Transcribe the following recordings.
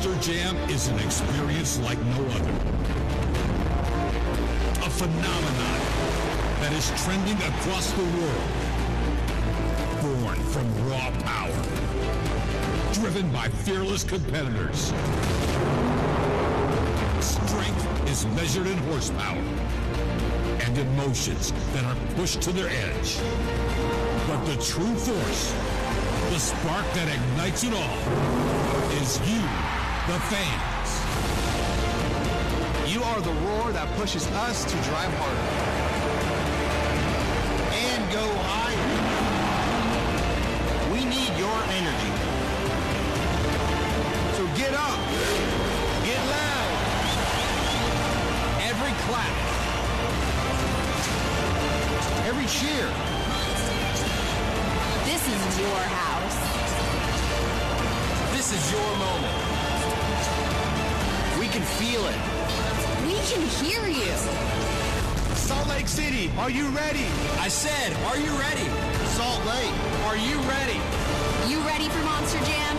Monster Jam is an experience like no other. A phenomenon that is trending across the world. Born from raw power. Driven by fearless competitors. Strength is measured in horsepower. And emotions that are pushed to their edge. But the true force, the spark that ignites it all, is you, the fans. You are the roar that pushes us to drive harder. And go higher. We need your energy. So get up. Get loud. Every clap. Every cheer. This is your house. This is your moment. We can feel it. We can hear you. Salt Lake City, are you ready? I said, are you ready? Salt Lake, are you ready? You ready for Monster Jam?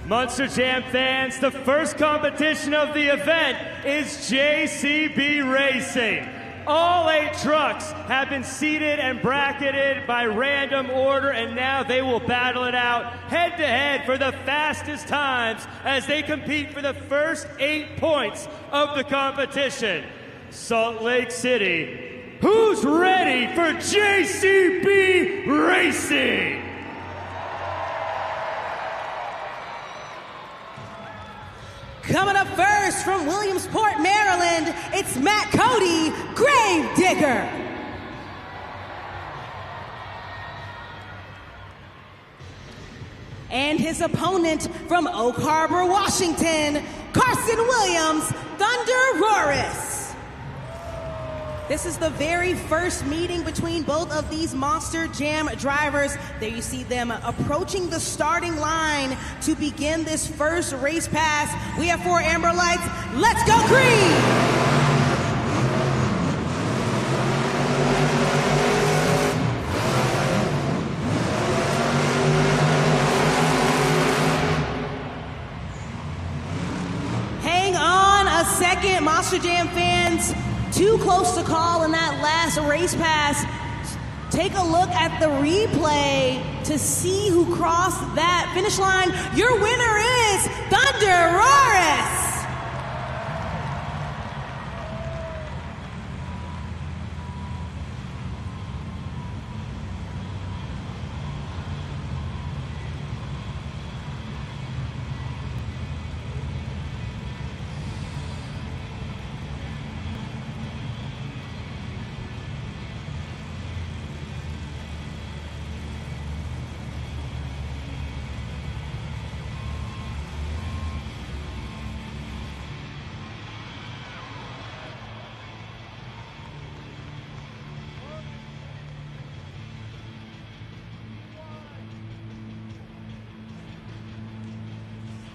Monster Jam fans, the first competition of the event is JCB Racing. All 8 trucks have been seated and bracketed by random order, and now they will battle it out head-to-head for the fastest times as they compete for the first 8 points of the competition. Salt Lake City, who's ready for JCB Racing? Coming up first from Williamsport, Maryland, it's Matt Cody, Gravedigger. And his opponent from Oak Harbor, Washington, Carson Williams, Thunder Roris. This is the very first meeting between both of these Monster Jam drivers. There you see them approaching the starting line to begin this first race pass. We have 4 amber lights. Let's go green! second, Monster Jam fans, too close to call in that last race pass. Take a look at the replay to see who crossed that finish line. Your winner is Thunder Roris.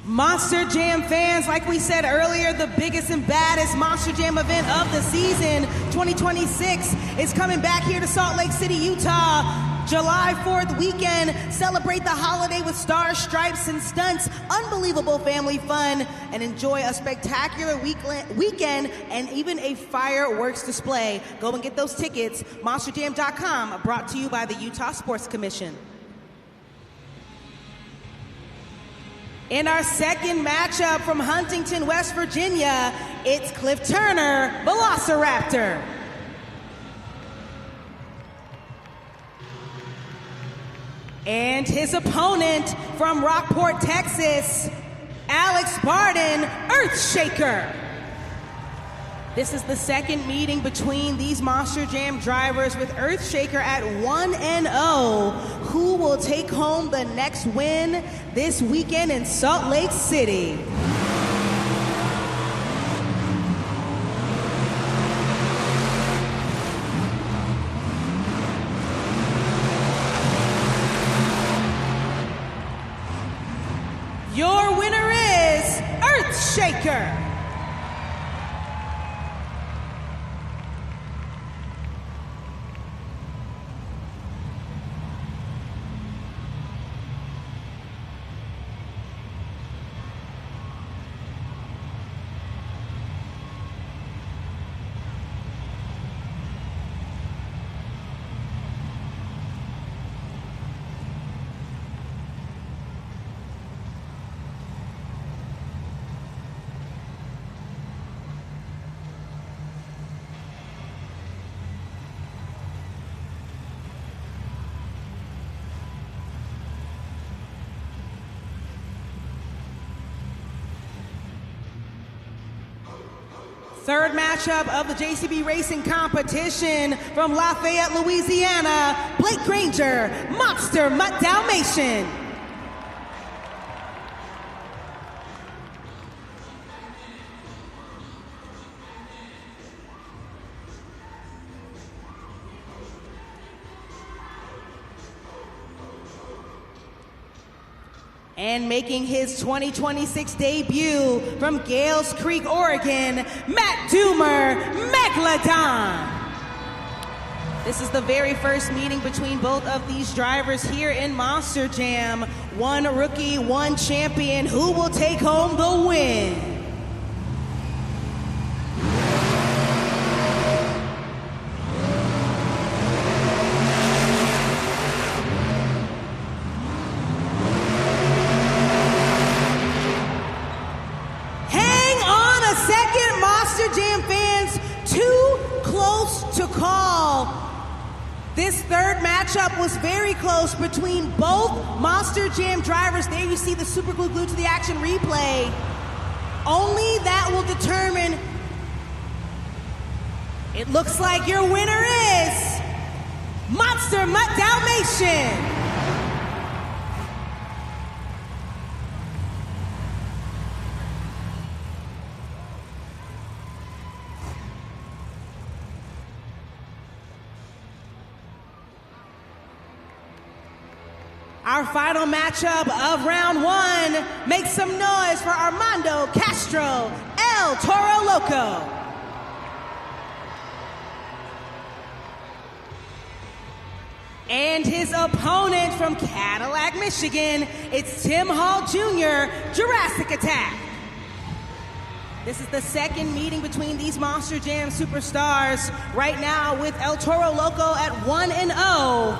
Monster Jam fans, like we said earlier, the biggest and baddest Monster Jam event of the season, 2026, is coming back here to Salt Lake City, Utah. July 4th weekend, celebrate the holiday with stars, stripes, and stunts, unbelievable family fun, and enjoy a spectacular weekend and even a fireworks display. Go and get those tickets, monsterjam.com, brought to you by the Utah Sports Commission. In our second matchup from Huntington, West Virginia, it's Cliff Turner, Velociraptor. And his opponent from Rockport, Texas, Alex Barden, Earthshaker. This is the second meeting between these Monster Jam drivers with Earthshaker at 1-0. Who will take home the next win this weekend in Salt Lake City? Your winner is Earthshaker. Third matchup of the JCB Racing competition from Lafayette, Louisiana, Blake Granger, Monster Mutt Dalmatian. And making his 2026 debut from Gales Creek, Oregon, Matt Doomer, Megalodon. This is the very first meeting between both of these drivers here in Monster Jam. One rookie, one champion. Who will take home the win? Jam fans, too close to call. This third matchup was very close between both Monster Jam drivers. There you see the super glue glued to the action replay. Only that will determine. It looks like your winner is Monster Mutt Dalmatian. Our final matchup of round one. Make some noise for Armando Castro, El Toro Loco. And his opponent from Cadillac, Michigan, it's Tim Hall Jr., Jurassic Attack. This is the second meeting between these Monster Jam superstars. Right now with El Toro Loco at 1-0.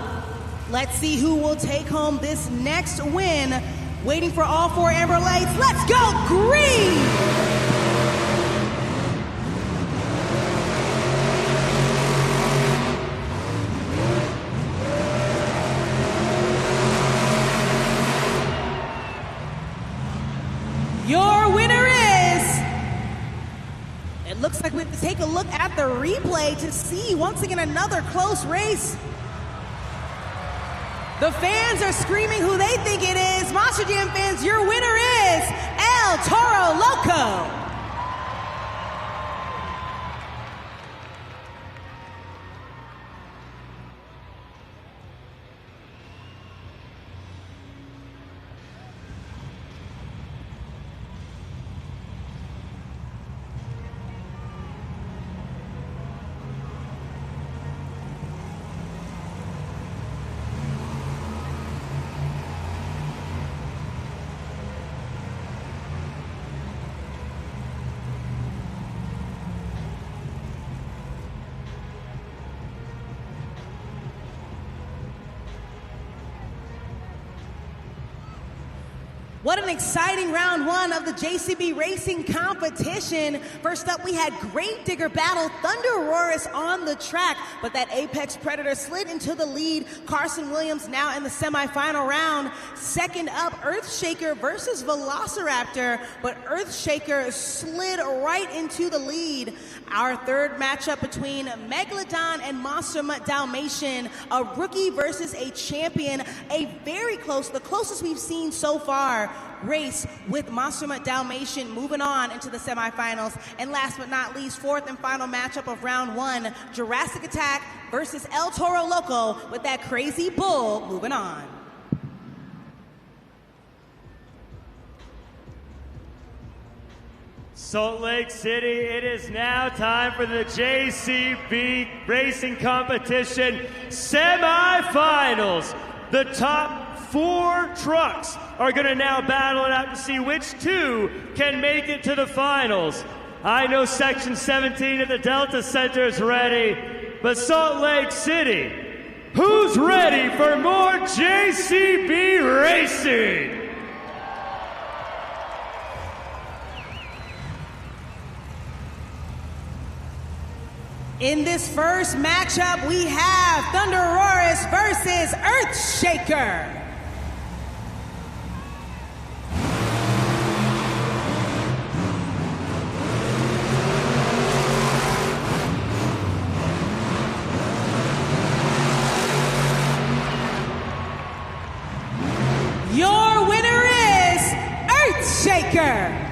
Let's see who will take home this next win. Waiting for all four amber lights. Let's go green! Your winner is... It looks like we have to take a look at the replay to see, once again, another close race. The fans are screaming who they think it is. Monster Jam fans, your winner is El Toro Loco. What an exciting round one of the JCB Racing competition. First up, we had Grave Digger battle Thunderosaurus on the track, but that Apex Predator slid into the lead. Carson Williams now in the semifinal round. Second up, Earthshaker versus Velociraptor, but Earthshaker slid right into the lead. Our third matchup between Megalodon and Monster Mutt Dalmatian, a rookie versus a champion, a very close, the closest we've seen so far, race with Monster Mutt Dalmatian moving on into the semifinals. And last but not least, fourth and final matchup of round one, Jurassic Attack versus El Toro Loco with that crazy bull moving on. Salt Lake City, it is now time for the JCB Racing Competition semifinals. The top 4 trucks are going to now battle it out to see which 2 can make it to the finals. I know Section 17 at the Delta Center is ready, but Salt Lake City, who's ready for more JCB Racing? In this first matchup, we have Thunderosaurus versus Earthshaker. Your winner is Earthshaker.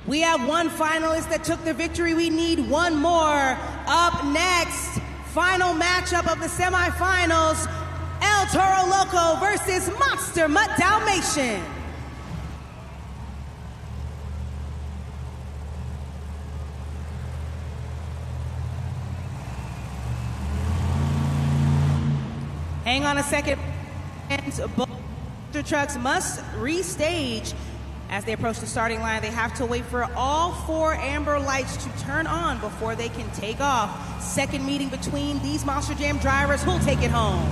We have one finalist that took the victory. We need one more. Up next, final matchup of the semifinals, El Toro Loco versus Monster Mutt Dalmatian. Hang on a second. Both trucks must restage. As they approach the starting line, they have to wait for all 4 amber lights to turn on before they can take off. Second meeting between these Monster Jam drivers. Who'll take it home?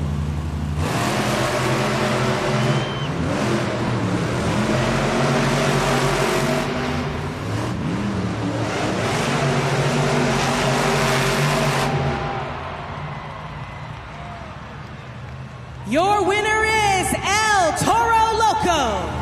Your winner is El Toro Loco.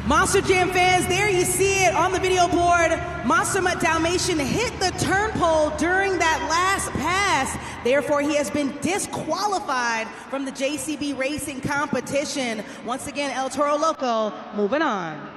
Monster Jam fans, there you see it on the video board. Monster Mutt Dalmatian hit the turn pole during that last pass. Therefore, he has been disqualified from the JCB Racing competition. Once again, El Toro Loco moving on.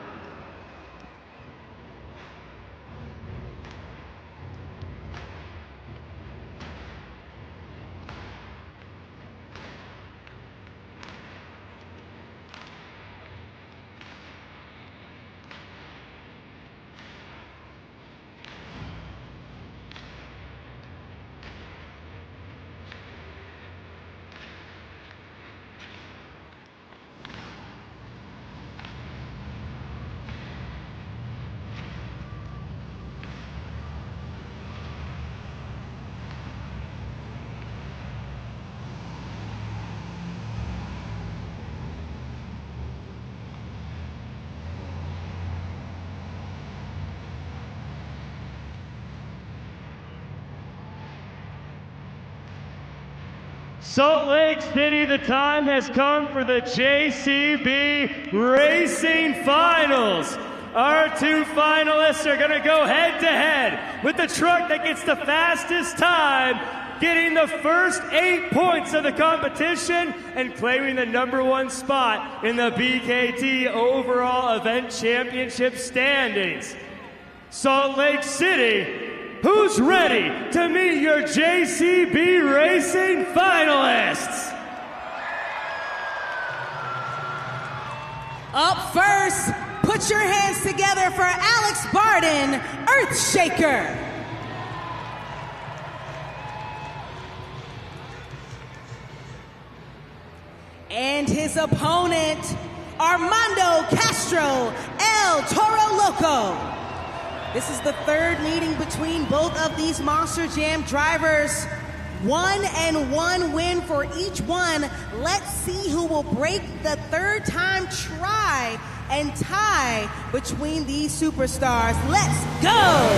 Salt Lake City, the time has come for the JCB Racing Finals. Our two finalists are going to go head-to-head with the truck that gets the fastest time, getting the first 8 points of the competition and claiming the #1 spot in the BKT Overall Event Championship standings. Salt Lake City, who's ready to meet your JCB Racing finalists? Up first, put your hands together for Alex Barden, Earthshaker. And his opponent, Armando Castro, El Toro Loco. This is the third meeting between both of these Monster Jam drivers. 1-1 win for each one. Let's see who will break the third-time try and tie between these superstars. Let's go!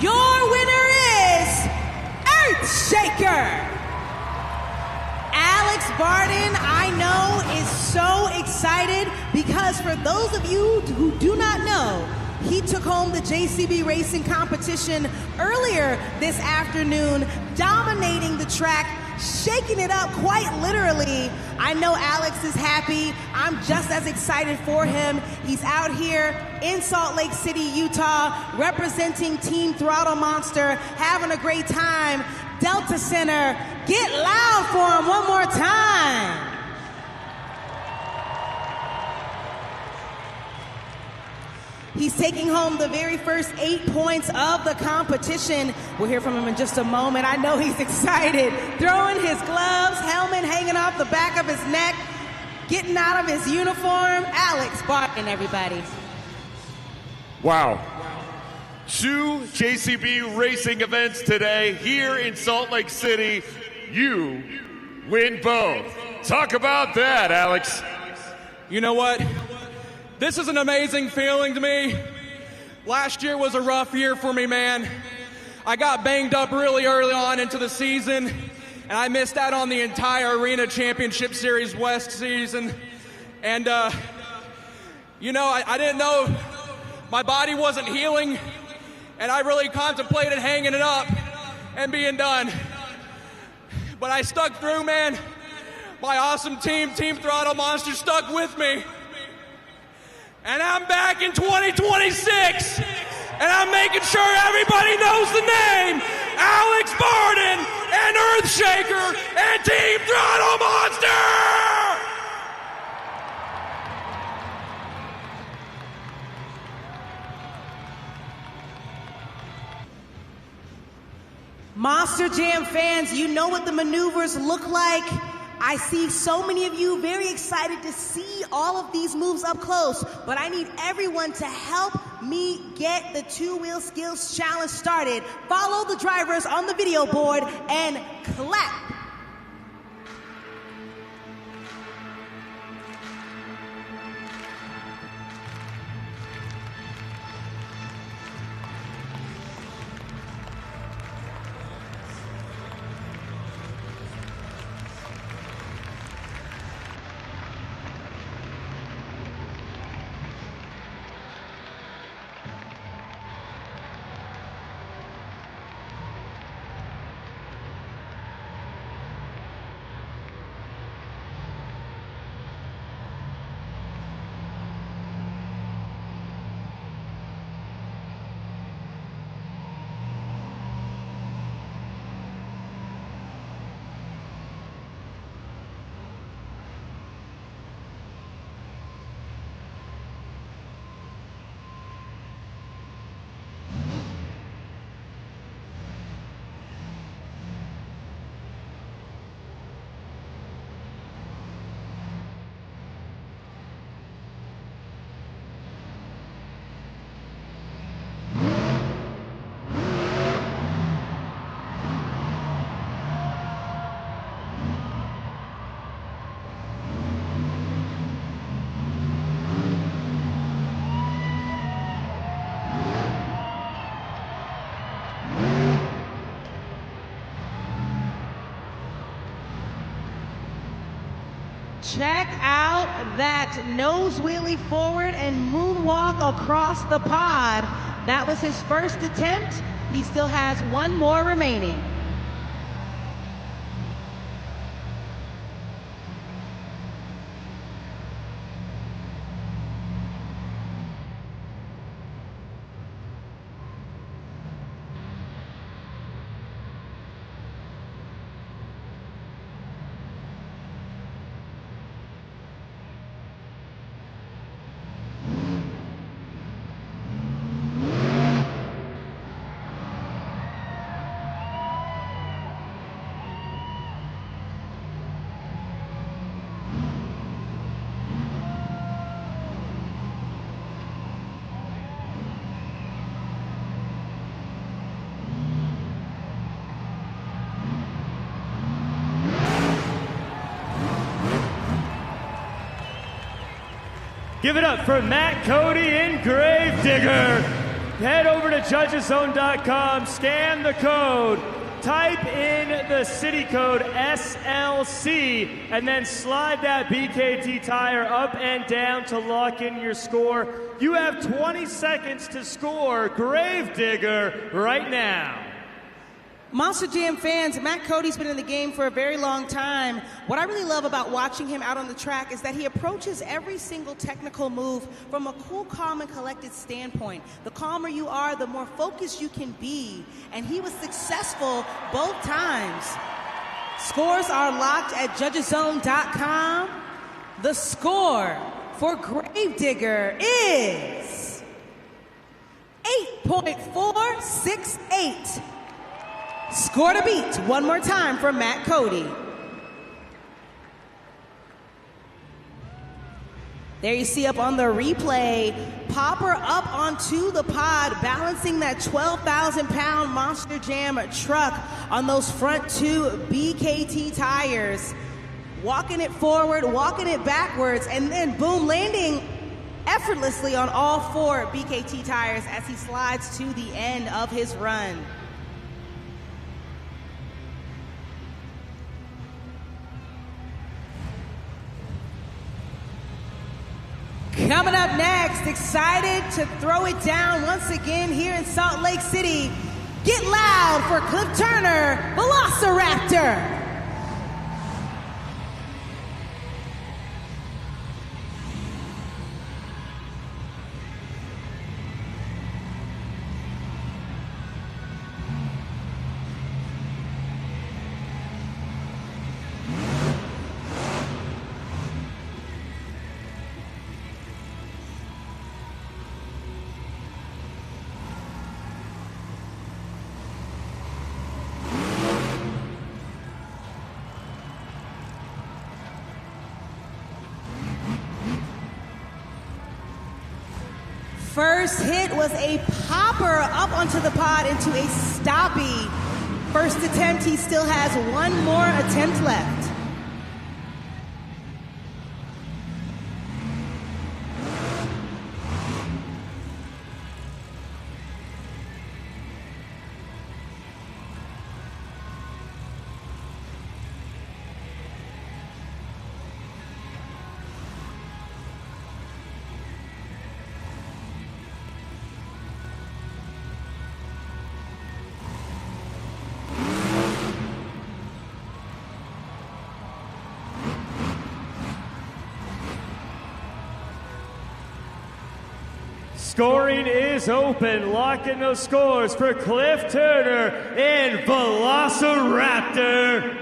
Your winner is Earthshaker. Alex Barden, I know, is so excited because for those of you who do not know, he took home the JCB Racing competition earlier this afternoon, dominating the track, shaking it up quite literally. I know Alex is happy. I'm just as excited for him. He's out here in Salt Lake City, Utah, representing Team Throttle Monster, having a great time. Delta Center, get loud for him one more time. He's taking home the very first 8 points of the competition. We'll hear from him in just a moment. I know he's excited. Throwing his gloves, helmet hanging off the back of his neck, getting out of his uniform. Alex Barton, everybody. Wow. 2 JCB racing events today here in Salt Lake City. You win both. Talk about that, Alex. You know what? This is an amazing feeling to me. Last year was a rough year for me, man. I got banged up really early on into the season, and I missed out on the entire Arena Championship Series West season. And, you know, I didn't know my body wasn't healing, and I really contemplated hanging it up and being done. But I stuck through, man. My awesome team, Team Throttle Monster, stuck with me. And I'm back in 2026, and I'm making sure everybody knows the name, Alex Barden and Earthshaker and Team Throttle Monster! Monster Jam fans, you know what the maneuvers look like. I see so many of you very excited to see all of these moves up close, but I need everyone to help me get the two-wheel skills challenge started. Follow the drivers on the video board and clap. Check out that nose wheelie forward and moonwalk across the pod. That was his first attempt. He still has one more remaining. Give it up for Matt Cody and Gravedigger. Head over to judgeszone.com, scan the code, type in the city code SLC, and then slide that BKT tire up and down to lock in your score. You have 20 seconds to score Gravedigger right now. Monster Jam fans, Matt Cody's been in the game for a very long time. What I really love about watching him out on the track is that he approaches every single technical move from a cool, calm, and collected standpoint. The calmer you are, the more focused you can be. And he was successful both times. Scores are locked at judgeszone.com. The score for Gravedigger is 8.468. Score to beat one more time for Matt Cody. There you see up on the replay, Popper up onto the pod, balancing that 12,000-pound Monster Jam truck on those front two BKT tires. Walking it forward, walking it backwards, and then boom, landing effortlessly on all four BKT tires as he slides to the end of his run. Coming up next, excited to throw it down once again here in Salt Lake City. Get loud for Cliff Turner, Velociraptor. First hit was a popper up onto the pod into a stoppie. First attempt, he still has one more attempt left. Scoring is open. Lock in those scores for Cliff Turner and Velociraptor.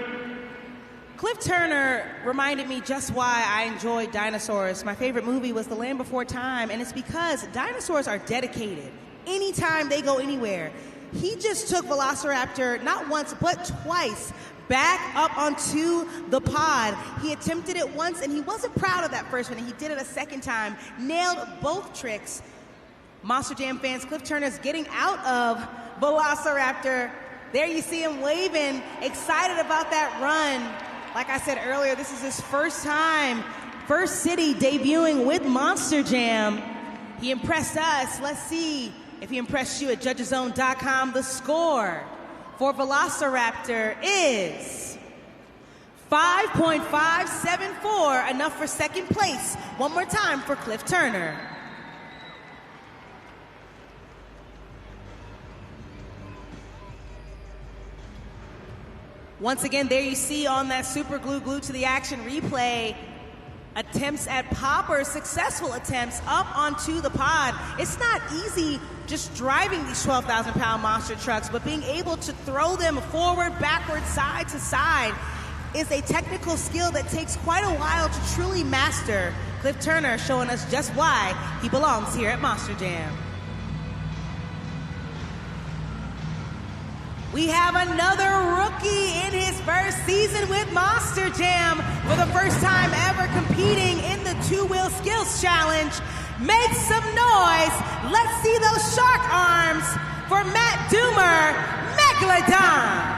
Cliff Turner reminded me just why I enjoyed dinosaurs. My favorite movie was The Land Before Time, and it's because dinosaurs are dedicated anytime they go anywhere. He just took Velociraptor not once but twice back up onto the pod. He attempted it once and he wasn't proud of that first one. He did it a second time, nailed both tricks. Monster Jam fans, Cliff Turner's getting out of Velociraptor. There you see him waving, excited about that run. Like I said earlier, this is his first time, first city debuting with Monster Jam. He impressed us. Let's see if he impressed you at judgeszone.com. The score for Velociraptor is 5.574, enough for second place. One more time for Cliff Turner. Once again, there you see on that super glue glued to the action replay, attempts at poppers, successful attempts up onto the pod. It's not easy just driving these 12,000-pound monster trucks, but being able to throw them forward, backward, side to side is a technical skill that takes quite a while to truly master. Cliff Turner showing us just why he belongs here at Monster Jam. We have another rookie in his first season with Monster Jam for the first time ever competing in the two-wheel skills challenge. Make some noise. Let's see those shark arms for Matt Doomer, Megalodon.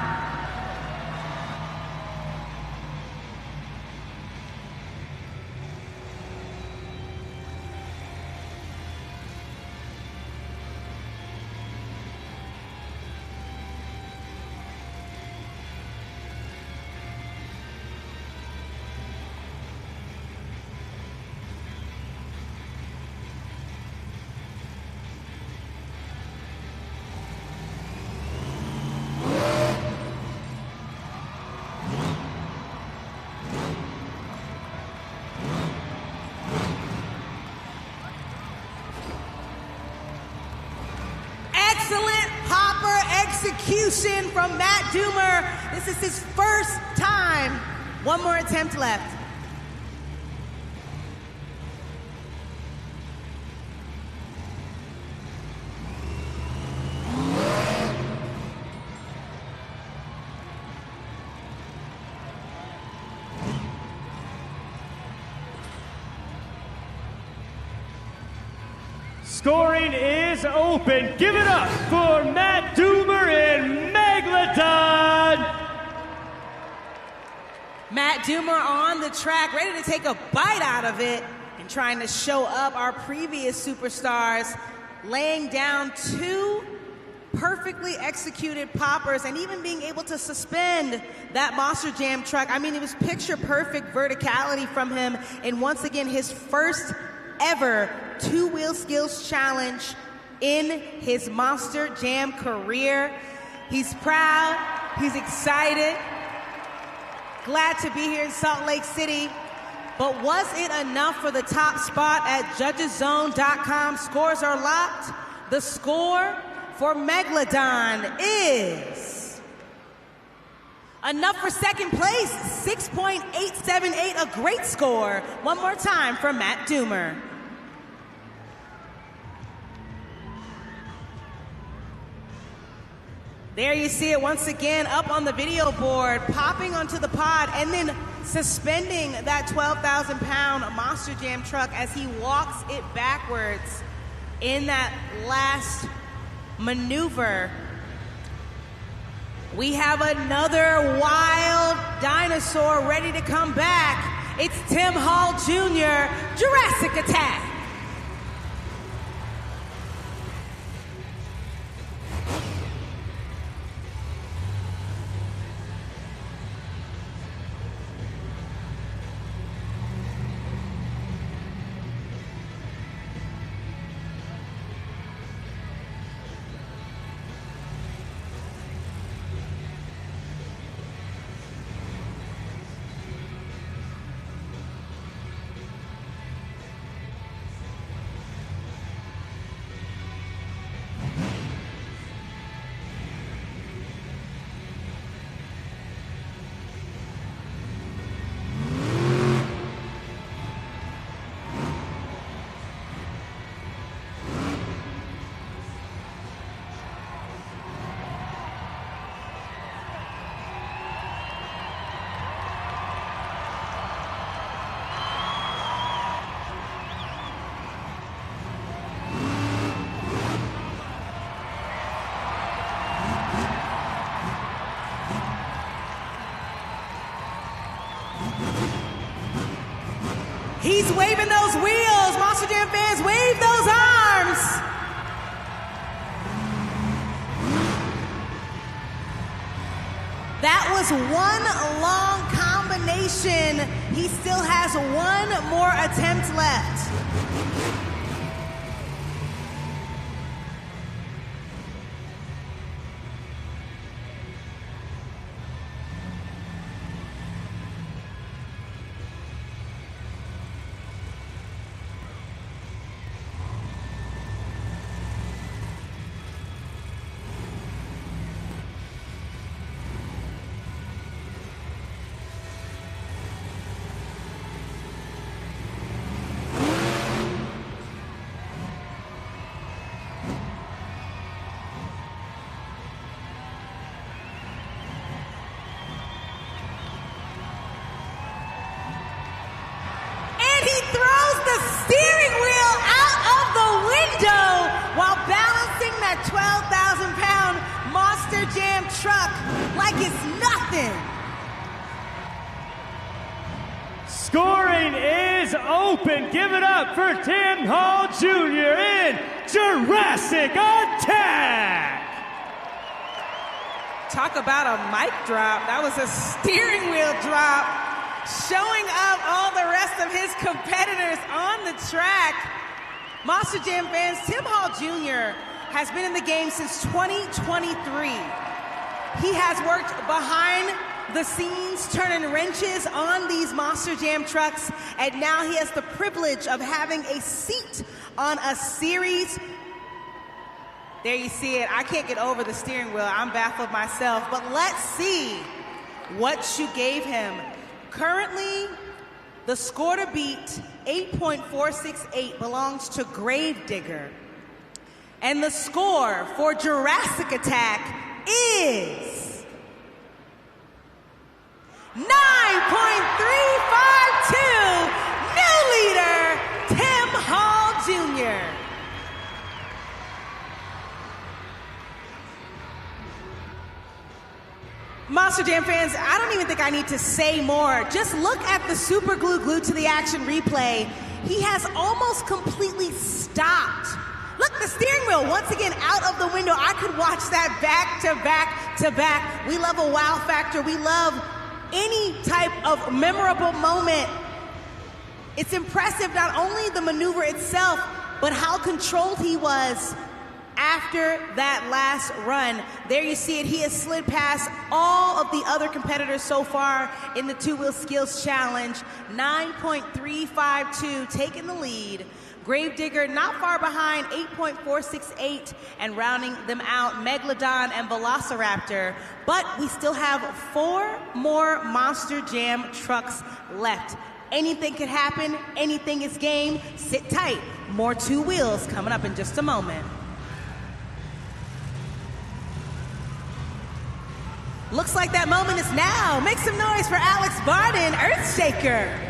Excellent hopper execution from Matt Doomer. This is his first time. One more attempt left. Scoring is open. Give it up for Matt Doomer and Megalodon. Matt Doomer on the track, ready to take a bite out of it and trying to show up our previous superstars, laying down two perfectly executed poppers and even being able to suspend that Monster Jam truck. I mean, it was picture perfect verticality from him, and once again, his first ever two-wheel skills challenge in his Monster Jam career. He's proud, he's excited, glad to be here in Salt Lake City. But was it enough for the top spot at judgeszone.com? Scores are locked. The score for Megalodon is enough for second place, 6.878, a great score. One more time for Matt Doomer. There you see it once again up on the video board, popping onto the pod and then suspending that 12,000-pound Monster Jam truck as he walks it backwards in that last maneuver. We have another wild dinosaur ready to come back. It's Tim Hall Jr., Jurassic Attack. He's waving those wheels. Monster Jam fans, wave those arms. That was one long combination. He still has one more attempt left. He throws the steering wheel out of the window while balancing that 12,000-pound Monster Jam truck like it's nothing. Scoring is open. Give it up for Tim Hall Jr. in Jurassic Attack. Talk about a mic drop. That was a steering wheel drop. Showing up all the rest of his competitors on the track. Monster Jam fans, Tim Hall Jr. has been in the game since 2023. He has worked behind the scenes, turning wrenches on these Monster Jam trucks, and now he has the privilege of having a seat on a series. There you see it. I can't get over the steering wheel. I'm baffled myself, but let's see what you gave him. Currently, the score to beat, 8.468, belongs to Gravedigger. And the score for Jurassic Attack is 9.352. New leader, Tim Hall Jr. Monster Jam fans, I don't even think I need to say more. Just look at the super glue glued to the action replay. He has almost completely stopped. Look, the steering wheel, once again, out of the window. I could watch that back to back to back. We love a wow factor. We love any type of memorable moment. It's impressive, not only the maneuver itself, but how controlled he was after that last run. There you see it. He has slid past all of the other competitors so far in the two-wheel skills challenge. 9.352, taking the lead. Gravedigger not far behind, 8.468, and rounding them out, Megalodon and Velociraptor. But we still have 4 more Monster Jam trucks left. Anything could happen. Anything is game. Sit tight. More two wheels coming up in just a moment. Looks like that moment is now. Make some noise for Alex Barden, Earthshaker.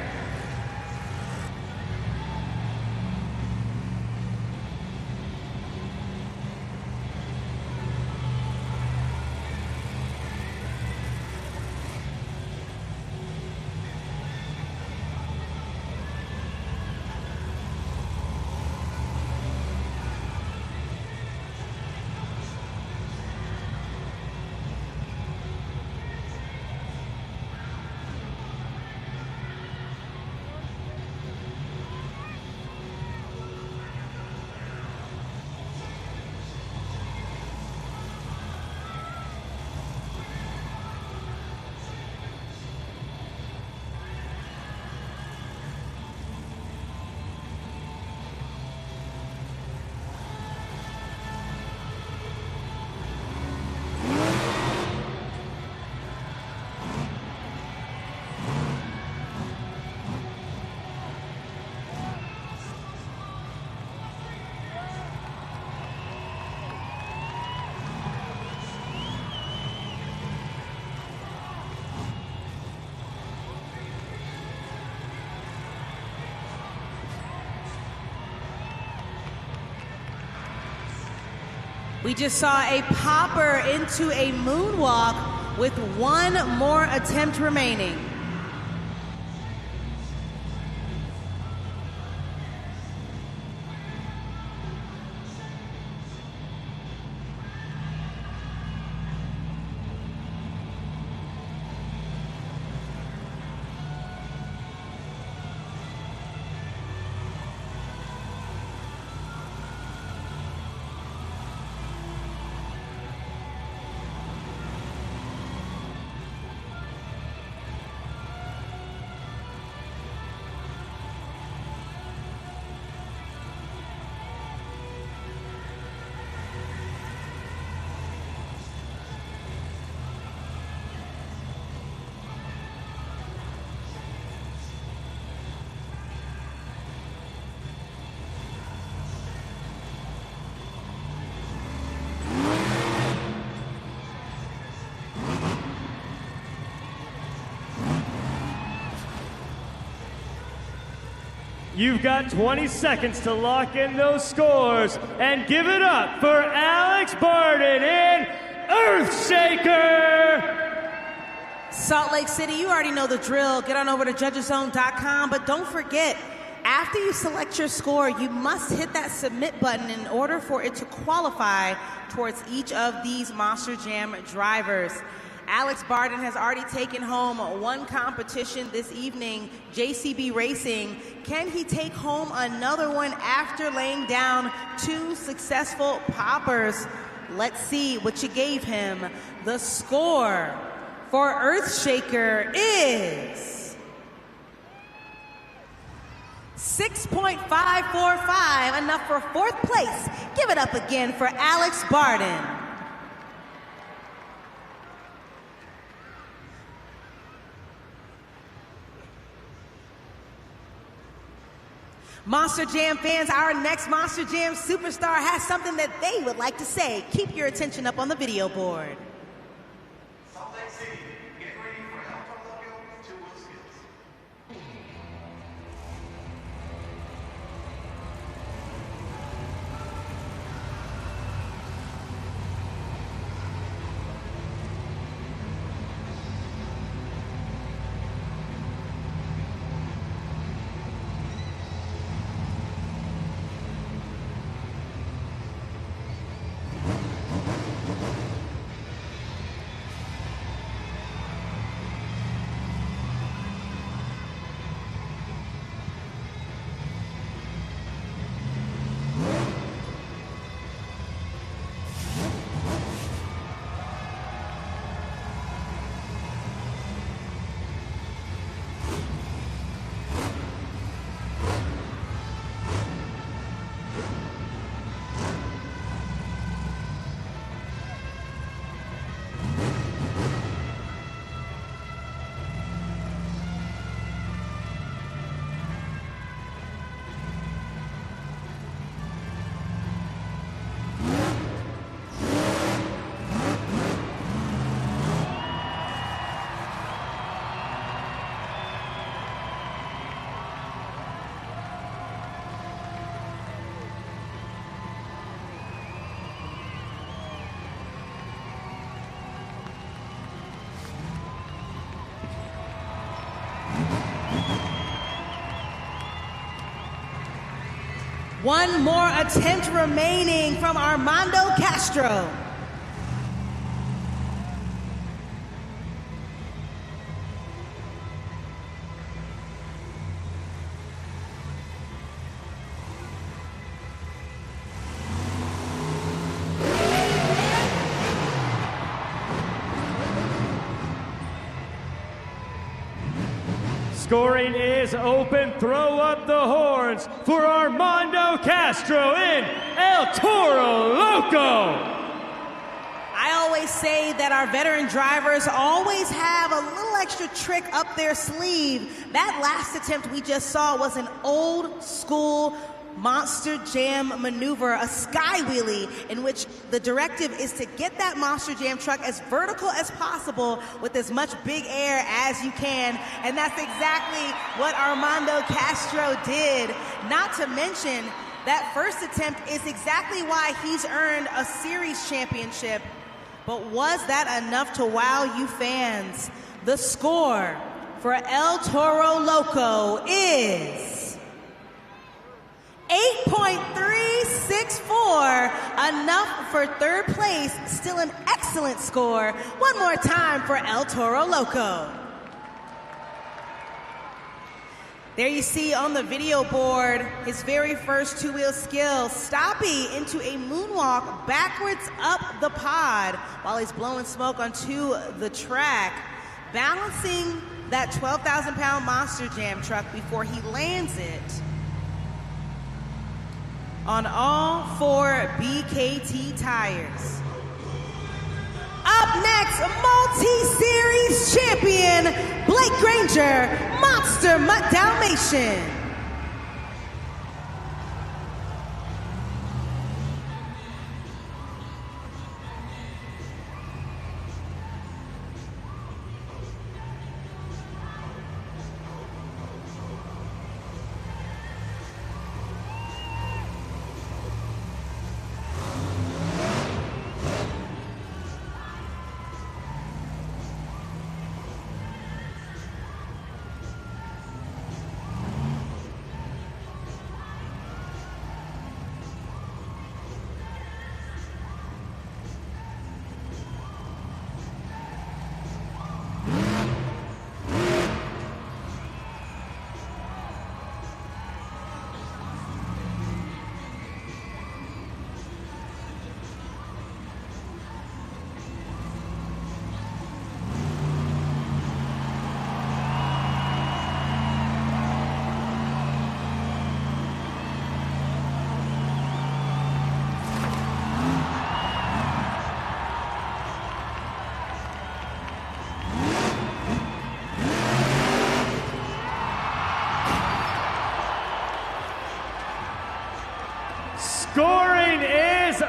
We just saw a popper into a moonwalk with one more attempt remaining. You've got 20 seconds to lock in those scores and give it up for Alex Barden in Earthshaker! Salt Lake City, you already know the drill. Get on over to judgeszone.com, but don't forget, after you select your score, you must hit that submit button in order for it to qualify towards each of these Monster Jam drivers. Alex Barden has already taken home one competition this evening, JCB Racing. Can he take home another one after laying down 2 successful poppers? Let's see what you gave him. The score for Earthshaker is 6.545, enough for 4th place. Give it up again for Alex Barden. Monster Jam fans, our next Monster Jam superstar has something that they would like to say. Keep your attention up on the video board. Salt Lake City, get ready for Toro Loco 2 wheel skills. One more attempt remaining from Armando Castro. Scoring is open. Throw up the horns for Armando Castro in El Toro Loco. I always say that our veteran drivers always have a little extra trick up their sleeve. That last attempt we just saw was an old school Monster Jam maneuver, a sky wheelie, in which the directive is to get that Monster Jam truck as vertical as possible with as much big air as you can. And that's exactly what Armando Castro did. Not to mention, that first attempt is exactly why he's earned a series championship. But was that enough to wow you fans? The score for El Toro Loco is 8.364, enough for third place. Still an excellent score. One more time for El Toro Loco. There you see on the video board his very first two-wheel skill, stopping into a moonwalk backwards up the pod while he's blowing smoke onto the track, balancing that 12,000-pound Monster Jam truck before he lands it on all 4 BKT tires. Up next, multi-series champion, Blake Granger, Monster Mutt Dalmatian.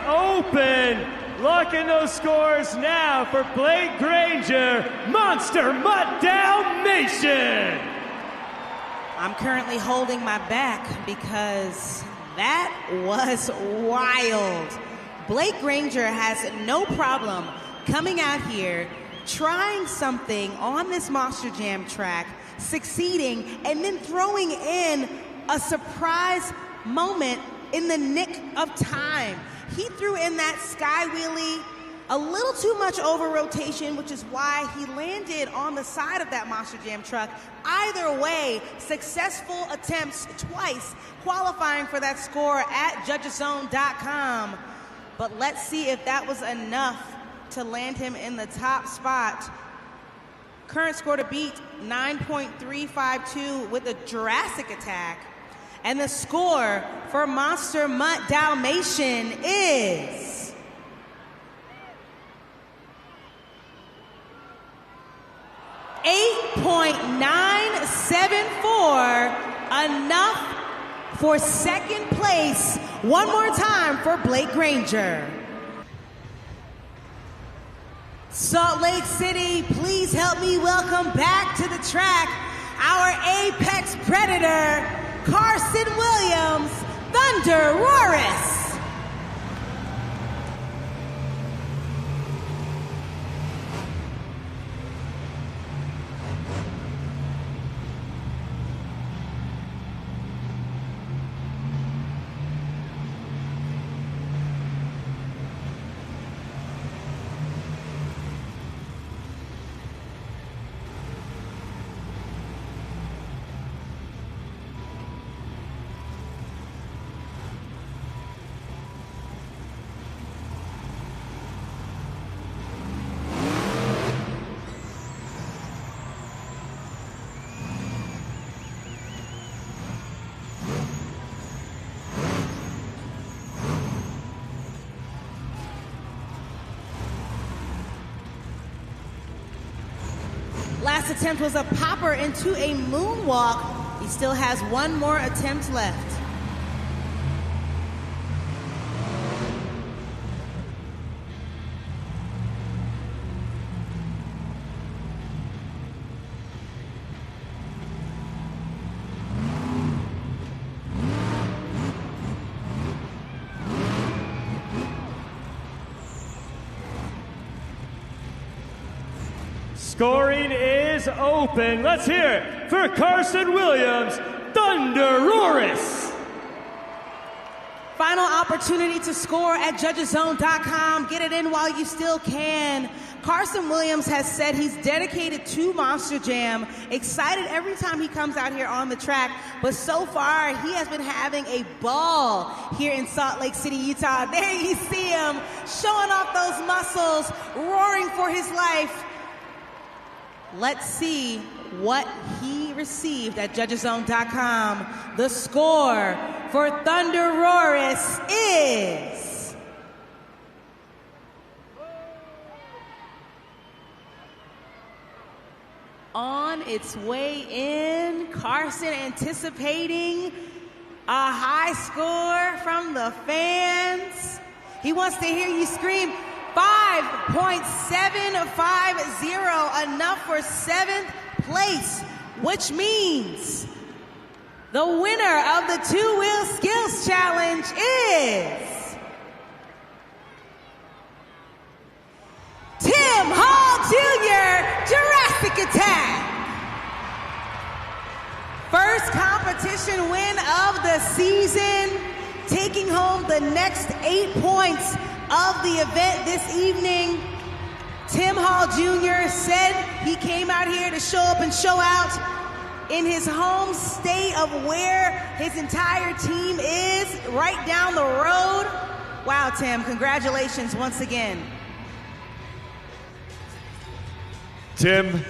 open. Locking those scores now for Blake Granger, Monster Mutt Dalmatian. I'm currently holding my back because that was wild. Blake Granger has no problem coming out here, trying something on this Monster Jam track, succeeding, and then throwing in a surprise moment in the nick of time. He threw in that sky wheelie, a little too much over rotation, which is why he landed on the side of that Monster Jam truck. Either way, successful attempts twice, qualifying for that score at judgeszone.com. But let's see if that was enough to land him in the top spot. Current score to beat, 9.352 with a Jurassic attack. And the score for Monster Mutt Dalmatian is 8.974, enough for second place. One more time for Blake Granger. Salt Lake City, please help me welcome back to the track our apex predator, Carson Williams, Thunder Roaris. Last attempt was a popper into a moonwalk. He still has one more attempt left. Scoring is open. Let's hear it for Carson Williams, Thunder Roaris. Final opportunity to score at judgeszone.com. Get it in while you still can. Carson Williams has said he's dedicated to Monster Jam, excited every time he comes out here on the track, but so far he has been having a ball here in Salt Lake City, Utah. There you see him showing off those muscles, roaring for his life. Let's see what he received at judgeszone.com. The score for Thunder Roaris is on its way in. Carson anticipating a high score from the fans. He wants to hear you scream 5.750, enough for 7th place, which means the winner of the two-wheel skills challenge is Tim Hall Jr., Jurassic Attack. First competition win of the season, taking home the next 8 points of the event this evening. Tim Hall Jr. said he came out here to show up and show out in his home state of where his entire team is, right down the road. Wow, Tim, congratulations once again. Tim,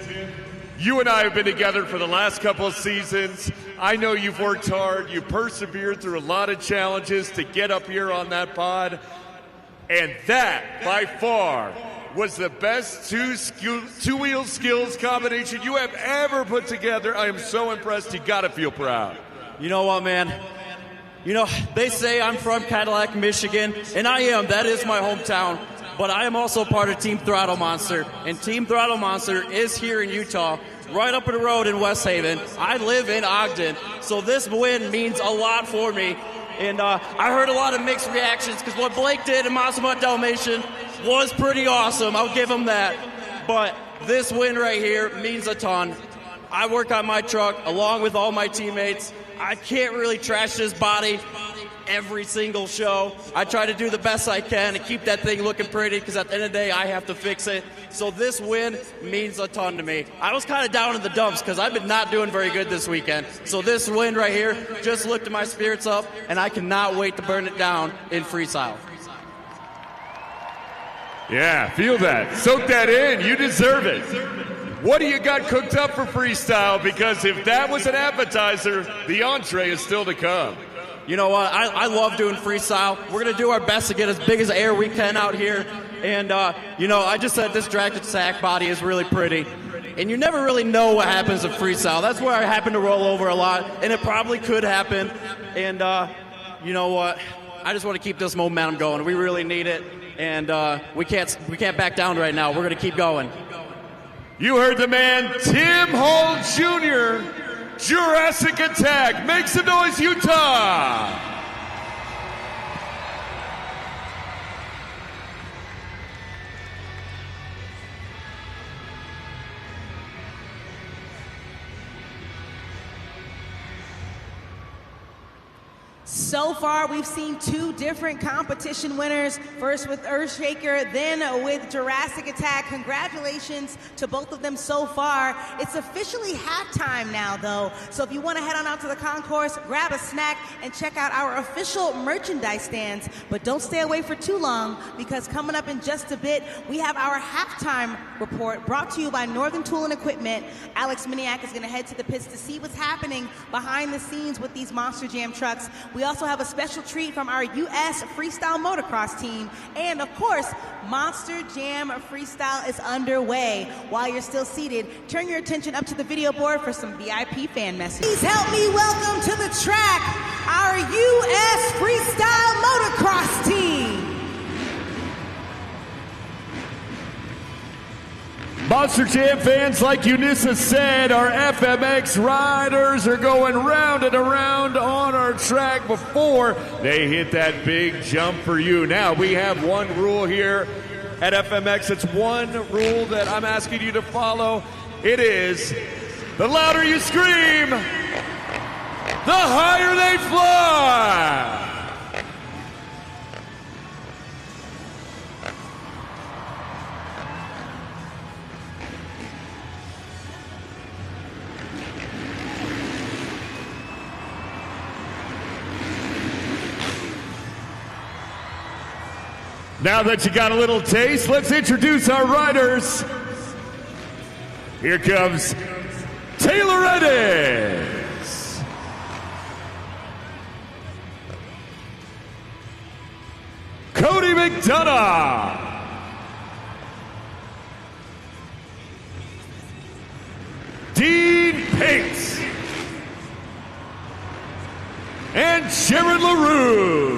you and I have been together for the last couple of seasons. I know you've worked hard. You persevered through a lot of challenges to get up here on that pod. And that, by far, was the best two-wheel skills combination you have ever put together. I am so impressed. You got to feel proud. You know what, man? You know, they say I'm from Cadillac, Michigan, and I am. That is my hometown. But I am also part of Team Throttle Monster, and Team Throttle Monster is here in Utah, right up the road in West Haven. I live in Ogden, so this win means a lot for me. And I heard a lot of mixed reactions because what Blake did in Masamut Dalmatian was pretty awesome. I'll give him that. But this win right here means a ton. I work on my truck along with all my teammates. I can't really trash this body every single show. I try to do the best I can and keep that thing looking pretty because at the end of the day, I have to fix it. So this win means a ton to me. I was kind of down in the dumps because I've been not doing very good this weekend. So this win right here just lifted my spirits up, and I cannot wait to burn it down in freestyle. Yeah, feel that. Soak that in. You deserve it. What do you got cooked up for freestyle? Because if that was an appetizer, the entree is still to come. You know what? I love doing freestyle. We're going to do our best to get as big as air we can out here. And, you know, I just said this drag sack body is really pretty. And you never really know what happens in freestyle. That's where I happen to roll over a lot. And it probably could happen. And, you know what? I just want to keep this momentum going. We really need it. And we can't back down right now. We're going to keep going. You heard the man, Tim Hall Jr., Jurassic Attack. Make some noise, Utah! So far, we've seen two different competition winners, first with Earthshaker, then with Jurassic Attack. Congratulations to both of them so far. It's officially halftime now, though, so if you want to head on out to the concourse, grab a snack, and check out our official merchandise stands. But don't stay away for too long, because coming up in just a bit, we have our halftime report brought to you by Northern Tool and Equipment. Alex Miniak is going to head to the pits to see what's happening behind the scenes with these Monster Jam trucks. We also have a special treat from our U.S. Freestyle Motocross team. And of course, Monster Jam Freestyle is underway. While you're still seated, turn your attention up to the video board for some VIP fan messages. Please help me welcome to the track our U.S. Freestyle Motocross team. Monster Jam fans, like Eunice said, our FMX riders are going round and around on our track before they hit that big jump for you. Now, we have one rule here at FMX. It's one rule that I'm asking you to follow. It is, the louder you scream, the higher they fly. Now that you got a little taste, let's introduce our riders. Here comes Taylor Ennis, Cody McDonough, Dean Pates, and Sharon LaRue.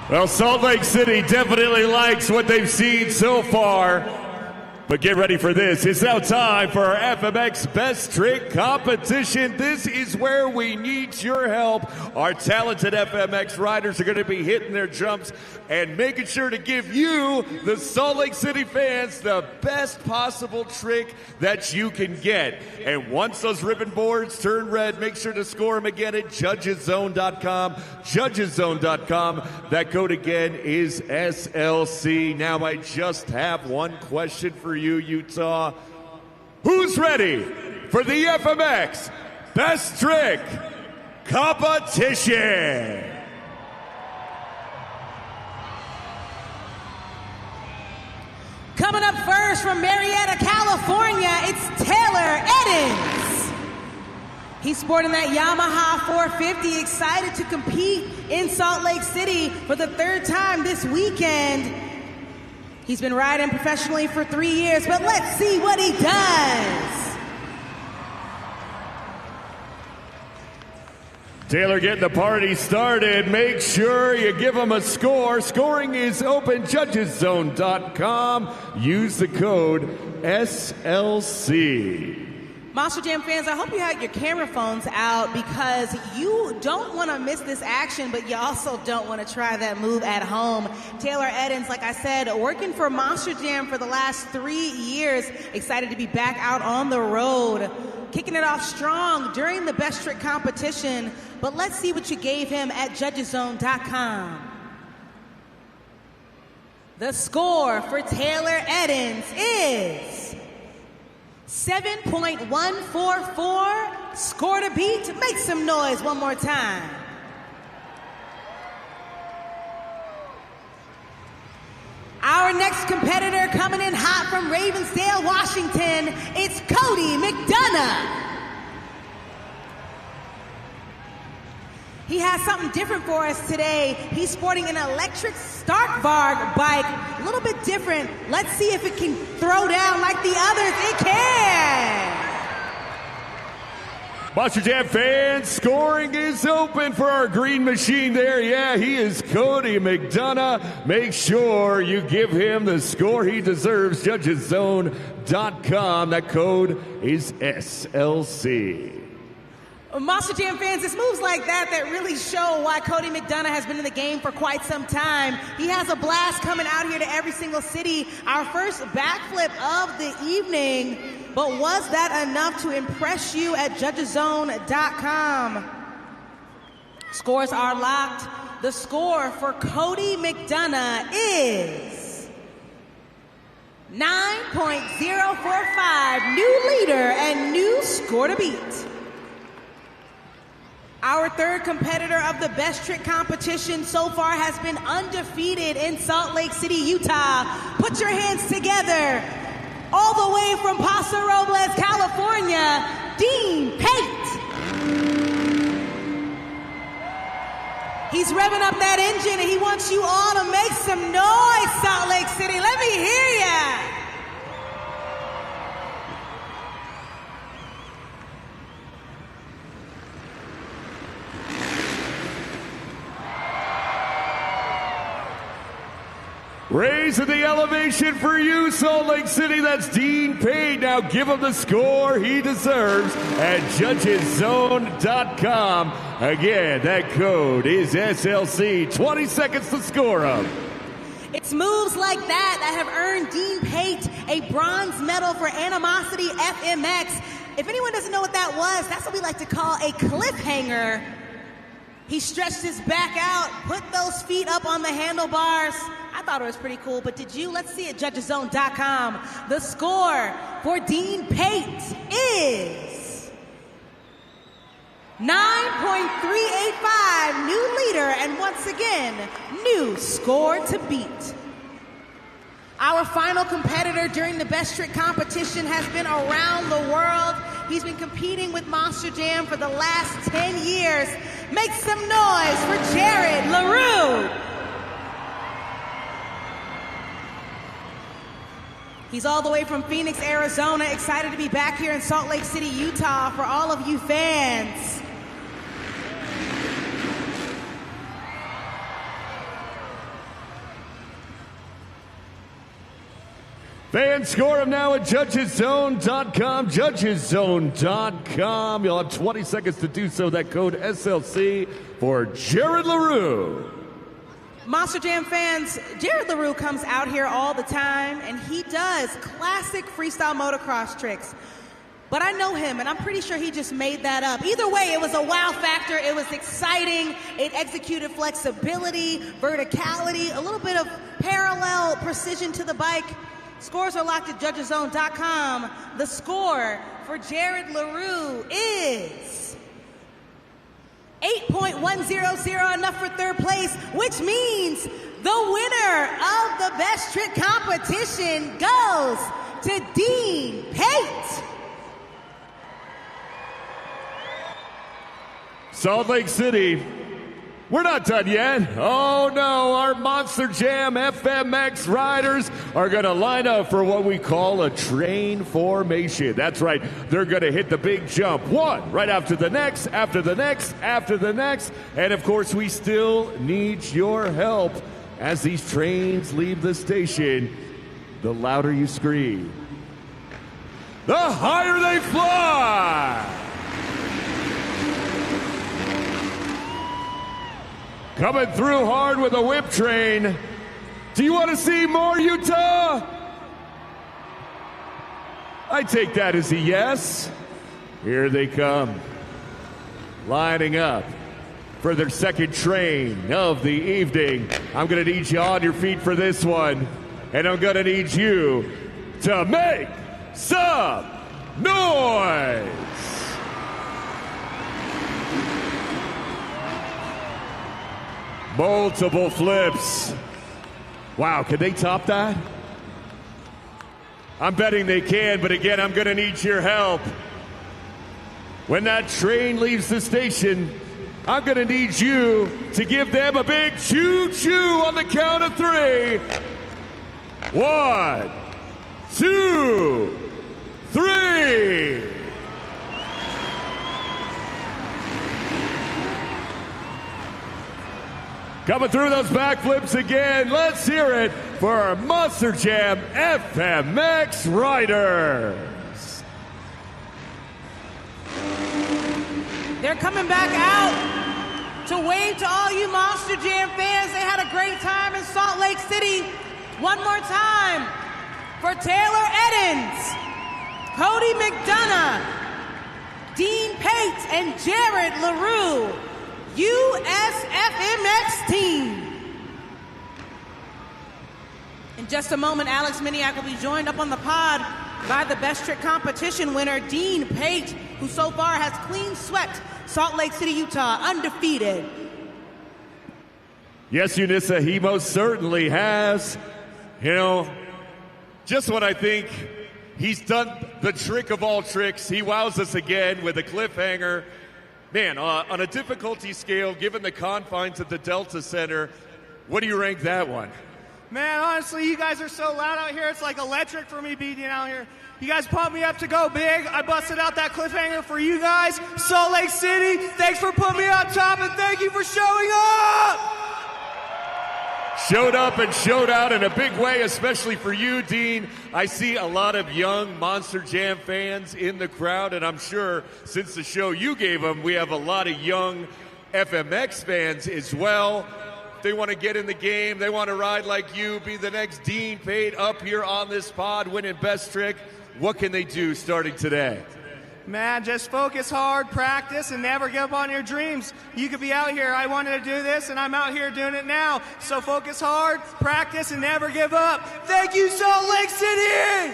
Well, Salt Lake City definitely likes what they've seen so far. But get ready for this. It's now time for our FMX Best Trick Competition. This is where we need your help. Our talented FMX riders are going to be hitting their jumps and making sure to give you, the Salt Lake City fans, the best possible trick that you can get. And once those ribbon boards turn red, make sure to score them again at judgeszone.com. Judgeszone.com. That code again is SLC. Now I just have one question for you, Utah. Who's ready for the FMX Best Trick Competition? Coming up first from Marietta, California, it's Taylor Eddins. He's sporting that Yamaha 450, excited to compete in Salt Lake City for the third time this weekend. He's been riding professionally for 3 years, but let's see what he does. Taylor getting the party started. Make sure you give him a score. Scoring is open. Judgeszone.com. Use the code SLC. Monster Jam fans, I hope you had your camera phones out because you don't want to miss this action, but you also don't want to try that move at home. Taylor Eddins, like I said, working for Monster Jam for the last 3 years. Excited to be back out on the road. Kicking it off strong during the Best Trick competition, but let's see what you gave him at judgeszone.com. The score for Taylor Eddins is 7.144. Score to beat. Make some noise one more time. Our next competitor coming in hot from Ravensdale, Washington, it's Cody McDonough. He has something different for us today. He's sporting an electric Starkvarg bike, a little bit different. Let's see if it can throw down like the others. It can! Monster Jam fans, scoring is open for our green machine there. Yeah, he is Cody McDonough. Make sure you give him the score he deserves. Judgeszone.com. That code is SLC. Monster Jam fans, it's moves like that that really show why Cody McDonough has been in the game for quite some time. He has a blast coming out here to every single city. Our first backflip of the evening. But was that enough to impress you at judgeszone.com? Scores are locked. The score for Cody McDonough is 9.045. New leader and new score to beat. Our third competitor of the Best Trick competition so far has been undefeated in Salt Lake City, Utah. Put your hands together. All the way from Paso Robles, California, Dean Pate. He's revving up that engine and he wants you all to make some noise, Salt Lake City. Let me hear ya. Raising the elevation for you, Salt Lake City. That's Dean Payne. Now give him the score he deserves at judgeszone.com. Again, that code is SLC. 20 seconds to score him. It's moves like that that have earned Dean Pate a bronze medal for Animosity FMX. If anyone doesn't know what that was, that's what we like to call a cliffhanger. He stretched his back out, put those feet up on the handlebars. I thought it was pretty cool, but did you? Let's see at judgeszone.com. The score for Dean Pate is 9.385. New leader, and once again, new score to beat. Our final competitor during the Best Trick competition has been around the world. He's been competing with Monster Jam for the last 10 years. Make some noise for Jared LaRue. He's all the way from Phoenix, Arizona, excited to be back here in Salt Lake City, Utah for all of you fans. Fans score them now at judgeszone.com. Judgeszone.com. You'll have 20 seconds to do so. That code SLC for Jared LaRue. Monster Jam fans, Jared LaRue comes out here all the time, and he does classic freestyle motocross tricks. But I know him, and I'm pretty sure he just made that up. Either way, it was a wow factor. It was exciting. It executed flexibility, verticality, a little bit of parallel precision to the bike. Scores are locked at judgeszone.com. The score for Jared LaRue is 8.100, enough for third place, which means the winner of the best trick competition goes to Dean Pate. Salt Lake City, we're not done yet. Oh no, our Monster Jam FMX riders are going to line up for what we call a train formation. That's right, they're going to hit the big jump. One right after the next, after the next, after the next. And of course, we still need your help as these trains leave the station. The louder you scream, the higher they fly. Coming through hard with a whip train. Do you want to see more, Utah? I take that as a yes. Here they come, lining up for their second train of the evening. I'm going to need you on your feet for this one, and I'm going to need you to make some noise. Multiple flips. Wow, can they top that? I'm betting they can, but again, I'm going to need your help. When that train leaves the station, I'm going to need you to give them a big choo-choo on the count of 3. 1, 2, 3. Coming through those backflips again. Let's hear it for our Monster Jam FMX riders. They're coming back out to wave to all you Monster Jam fans. They had a great time in Salt Lake City. One more time for Taylor Eddins, Cody McDonough, Dean Pate, and Jared LaRue. USFMX team. In just a moment, Alex Miniak will be joined up on the pod by the best trick competition winner, Dean Pate, who so far has clean swept Salt Lake City, Utah, undefeated. Yes, Eunice, he most certainly has. You know, just when I think he's done the trick of all tricks, he wows us again with a cliffhanger. Man, on a difficulty scale, given the confines of the Delta Center, what do you rank that one? Man, honestly, you guys are so loud out here. It's like electric for me being out here. You guys pumped me up to go big. I busted out that cliffhanger for you guys. Salt Lake City, thanks for putting me on top, and thank you for showing up! Showed up and showed out in a big way, especially for you, Dean. I see a lot of young Monster Jam fans in the crowd, and I'm sure since the show you gave them, we have a lot of young FMX fans as well. They want to get in the game. They want to ride like you, be the next Dean Pate up here on this pod, winning best trick. What can they do starting today? Man, just focus hard, practice, and never give up on your dreams. You could be out here. I wanted to do this, and I'm out here doing it now. So focus hard, practice, and never give up. Thank you, Salt Lake City!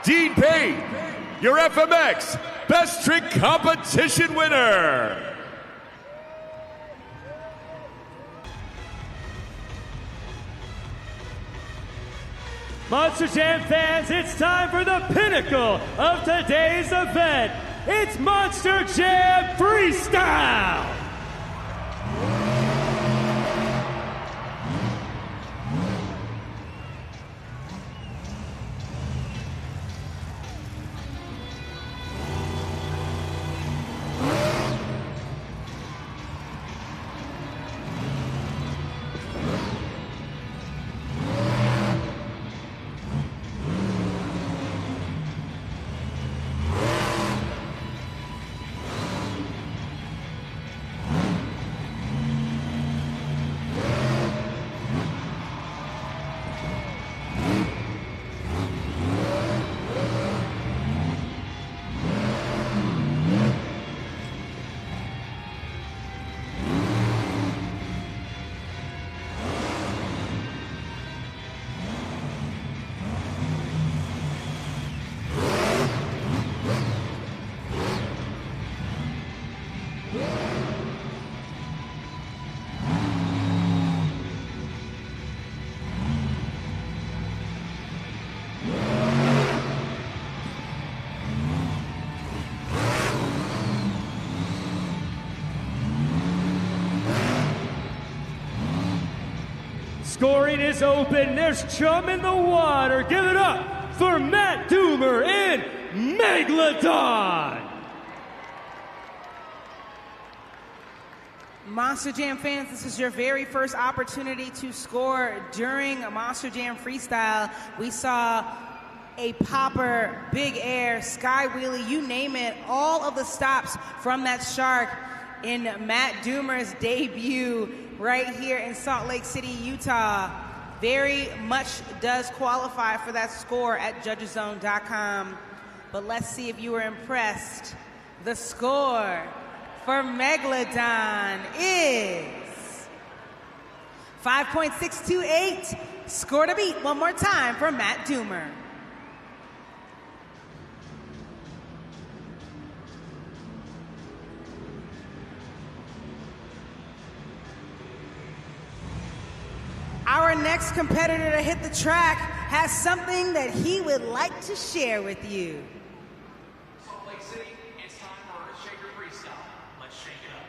Dean Pate, your FMX Best Trick Competition winner. Monster Jam fans, it's time for the pinnacle of today's event. It's Monster Jam Freestyle! Scoring is open. There's chum in the water. Give it up for Matt Doomer and Megalodon. Monster Jam fans, this is your very first opportunity to score during Monster Jam Freestyle. We saw a popper, big air, sky wheelie, you name it, all of the stops from that shark in Matt Doomer's debut right here in Salt Lake City, Utah. Very much does qualify for that score at judgeszone.com. But let's see if you were impressed. The score for Megalodon is 5.628. Score to beat one more time for Matt Doomer. Our next competitor to hit the track has something that he would like to share with you. Salt Lake City, it's time for Earth Shaker Freestyle. Let's shake it up.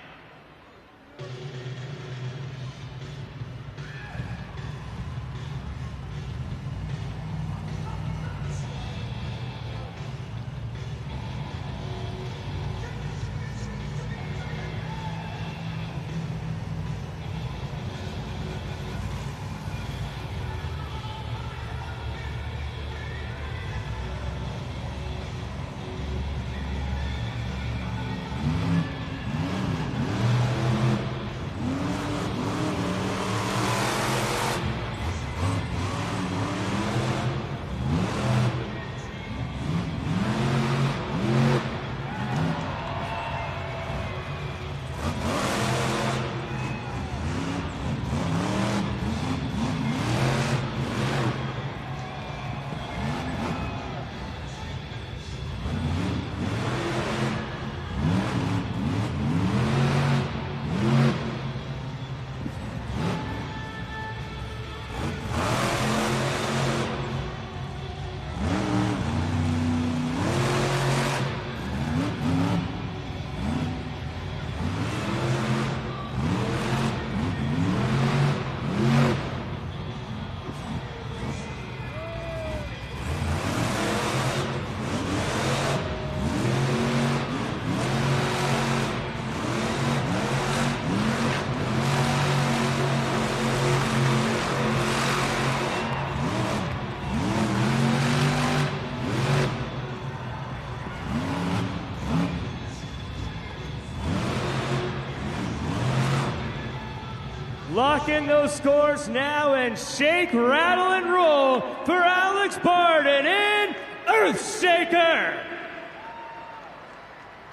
Lock in those scores now and shake, rattle, and roll for Alex Barden in Earthshaker.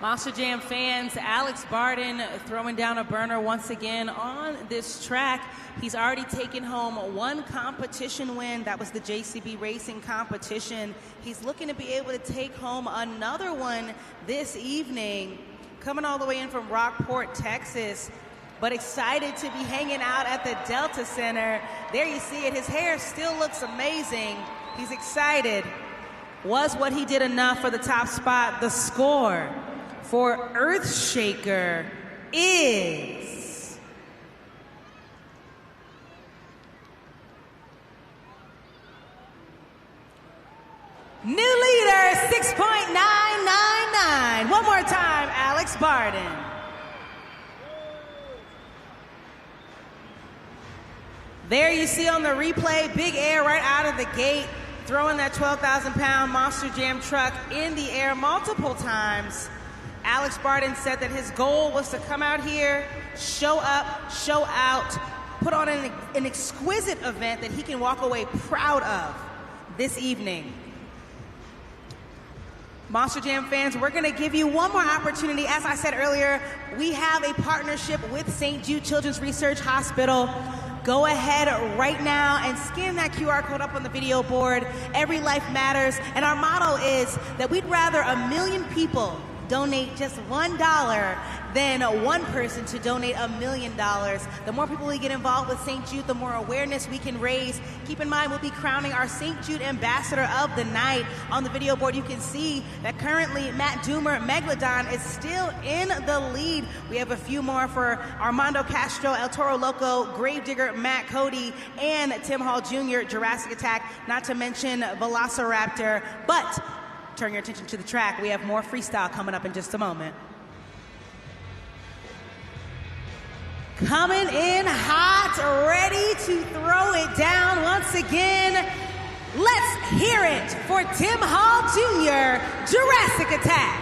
Monster Jam fans, Alex Barden throwing down a burner once again on this track. He's already taken home one competition win. That was the JCB Racing competition. He's looking to be able to take home another one this evening. Coming all the way in from Rockport, Texas, but excited to be hanging out at the Delta Center. There you see it. His hair still looks amazing. He's excited. Was what he did enough for the top spot? The score for Earthshaker is new leader, 6.999. One more time, Alex Barden. There you see on the replay, big air right out of the gate, throwing that 12,000-pound Monster Jam truck in the air multiple times. Alex Barden said that his goal was to come out here, show up, show out, put on an exquisite event that he can walk away proud of this evening. Monster Jam fans, we're going to give you one more opportunity. As I said earlier, we have a partnership with St. Jude Children's Research Hospital. Go ahead right now and scan that QR code up on the video board. Every life matters. And our motto is that we'd rather 1 million people donate just $1 than one person to donate $1 million. The more people we get involved with St. Jude, the more awareness we can raise. Keep in mind, we'll be crowning our St. Jude Ambassador of the Night. On the video board, you can see that currently Matt Doomer, Megalodon, is still in the lead. We have a few more for Armando Castro, El Toro Loco, Gravedigger, Matt Cody, and Tim Hall Jr., Jurassic Attack, not to mention Velociraptor. But turn your attention to the track. We have more freestyle coming up in just a moment. Coming in hot, ready to throw it down once again. Let's hear it for Tim Hall Jr., Jurassic Attack.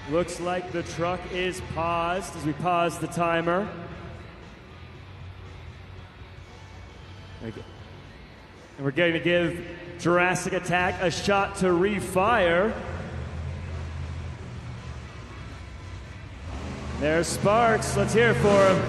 Looks like the truck is paused as we pause the timer. And we're going to give Jurassic Attack a shot to refire. There's Sparks. Let's hear it for him.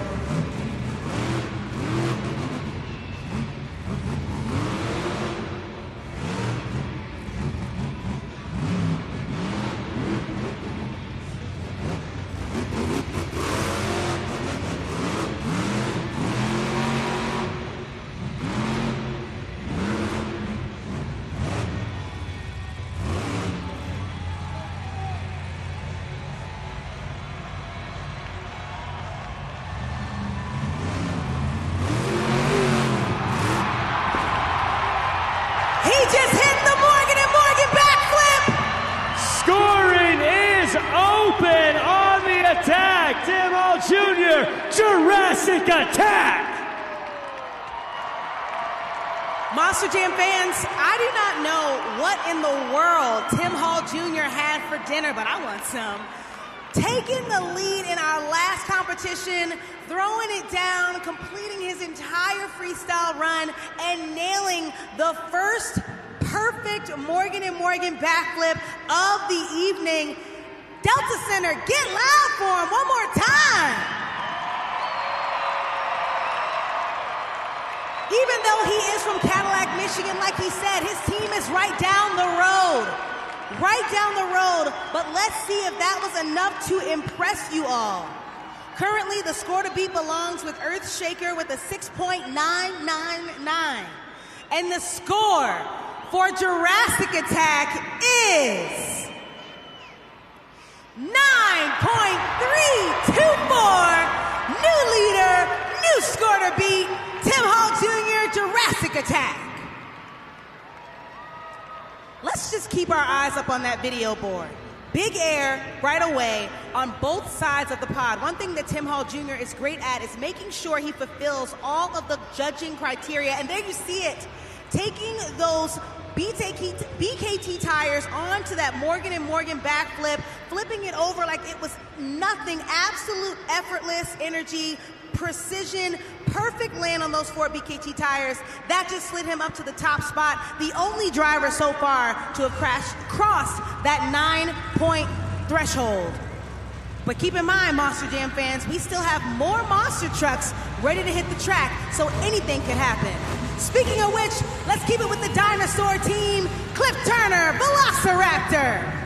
Tim Hall Jr., Jurassic Attack! Monster Jam fans, I do not know what in the world Tim Hall Jr. had for dinner, but I want some. Taking the lead in our last competition, throwing it down, completing his entire freestyle run, and nailing the first perfect Morgan & Morgan backflip of the evening. Delta Center, get loud for him one more time. Even though he is from Cadillac, Michigan, like he said, his team is right down the road. Right down the road, but let's see if that was enough to impress you all. Currently, the score to beat belongs with Earthshaker with a 6.999. And the score for Jurassic Attack is 9.324. New leader, new score to beat, Tim Hall Jr., Jurassic Attack. Let's just keep our eyes up on that video board. Big air right away on both sides of the pod. One thing that Tim Hall Jr. is great at is making sure he fulfills all of the judging criteria. And there you see it. Taking those BKT tires onto that Morgan & Morgan backflip, flipping it over like it was nothing. Absolute effortless energy, precision, perfect land on those 4 BKT tires. That just slid him up to the top spot. The only driver so far to have crossed that 9-point threshold. But keep in mind, Monster Jam fans, we still have more monster trucks ready to hit the track, so anything can happen. Speaking of which, let's keep it with the dinosaur team. Cliff Turner, Velociraptor.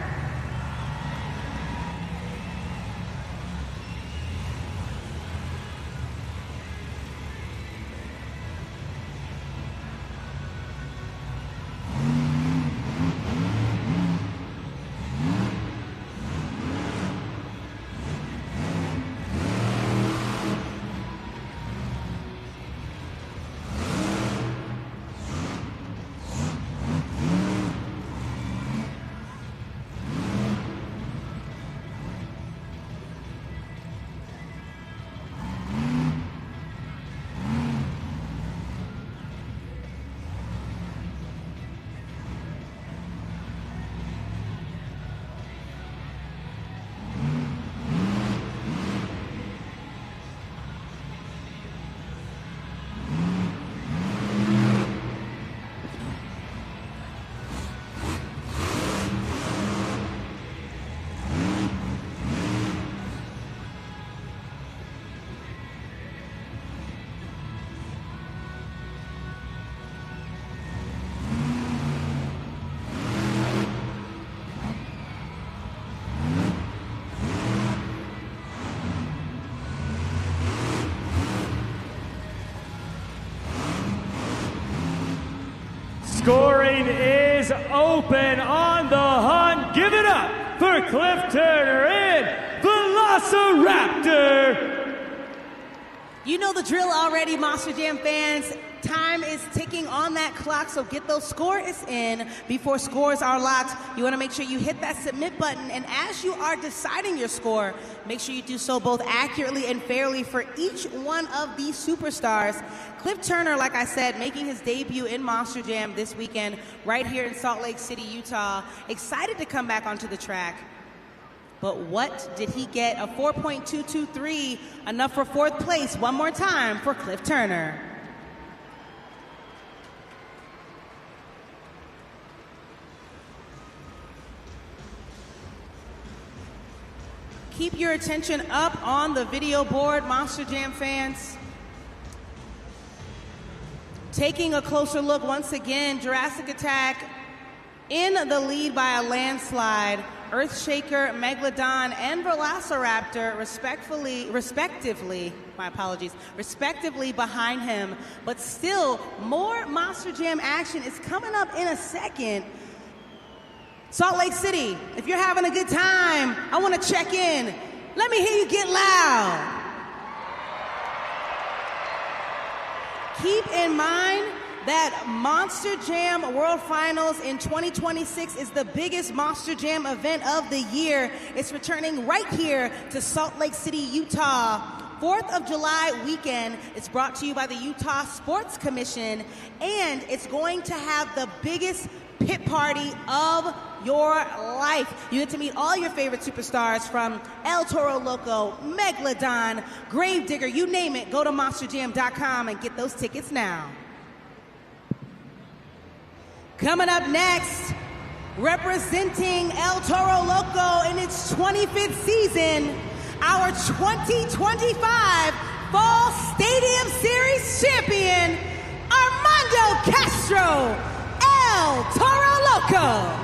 Scoring is open on the hunt. Give it up for Cliff Turner and Velociraptor. You know the drill already, Monster Jam fans. Time is ticking on that clock, so get those scores in before scores are locked. You want to make sure you hit that submit button, and as you are deciding your score, make sure you do so both accurately and fairly for each one of these superstars. Cliff Turner, like I said, making his debut in Monster Jam this weekend right here in Salt Lake City, Utah. Excited to come back onto the track. But what did he get? A 4.223, enough for 4th place. One more time for Cliff Turner. Keep your attention up on the video board, Monster Jam fans. Taking a closer look once again, Jurassic Attack in the lead by a landslide. Earthshaker, Megalodon, and Velociraptor respectively behind him. But still, more Monster Jam action is coming up in a second. Salt Lake City, if you're having a good time, I want to check in. Let me hear you get loud. Keep in mind that Monster Jam World Finals in 2026 is the biggest Monster Jam event of the year. It's returning right here to Salt Lake City, Utah. 4th of July weekend. It's brought to you by the Utah Sports Commission, and it's going to have the biggest pit party of your life. You get to meet all your favorite superstars from El Toro Loco, Megalodon, Gravedigger, you name it. Go to monsterjam.com and get those tickets now. Coming up next, representing El Toro Loco in its 25th season, our 2025 Fall Stadium Series champion, Armando Castro, El Toro Loco.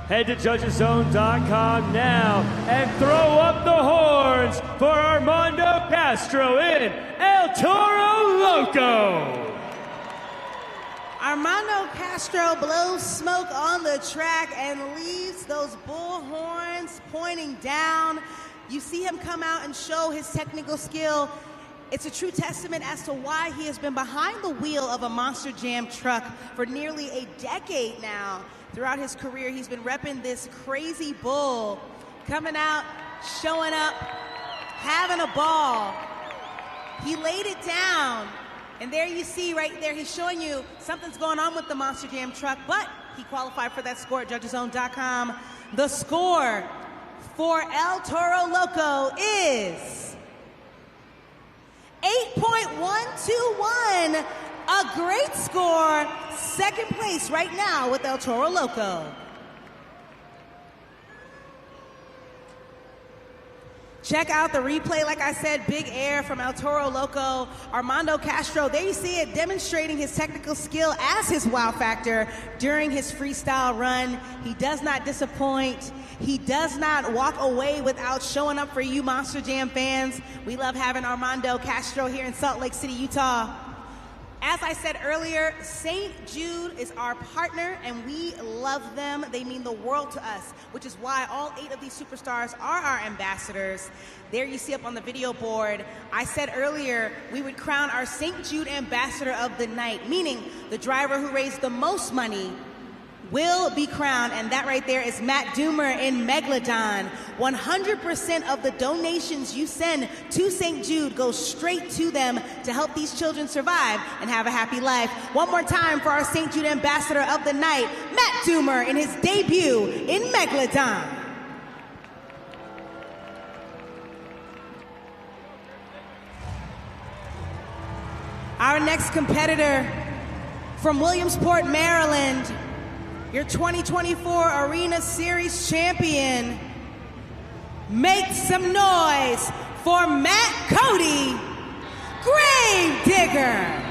Head to judgeszone.com now and throw up the horns for Armando Castro in El Toro Loco. Armando Castro blows smoke on the track and leaves those bull horns pointing down. You see him come out and show his technical skill. It's a true testament as to why he has been behind the wheel of a Monster Jam truck for nearly a decade now. Throughout his career, he's been repping this crazy bull, coming out, showing up, having a ball. He laid it down, and there you see right there, he's showing you something's going on with the Monster Jam truck, but he qualified for that score at judgeszone.com. The score for El Toro Loco is 8.121. A great score, 2nd place right now with El Toro Loco. Check out the replay, like I said, Big Air from El Toro Loco, Armando Castro. There you see it, demonstrating his technical skill as his wow factor during his freestyle run. He does not disappoint. He does not walk away without showing up for you Monster Jam fans. We love having Armando Castro here in Salt Lake City, Utah. As I said earlier, St. Jude is our partner, and we love them. They mean the world to us, which is why all 8 of these superstars are our ambassadors. There you see up on the video board, I said earlier we would crown our St. Jude Ambassador of the Night, meaning the driver who raised the most money will be crowned, and that right there is Matt Doomer in Megalodon. 100% of the donations you send to St. Jude go straight to them to help these children survive and have a happy life. One more time for our St. Jude Ambassador of the Night, Matt Doomer in his debut in Megalodon. Our next competitor from Williamsport, Maryland, your 2024 Arena Series champion. Make some noise for Matt Cody, Grave Digger.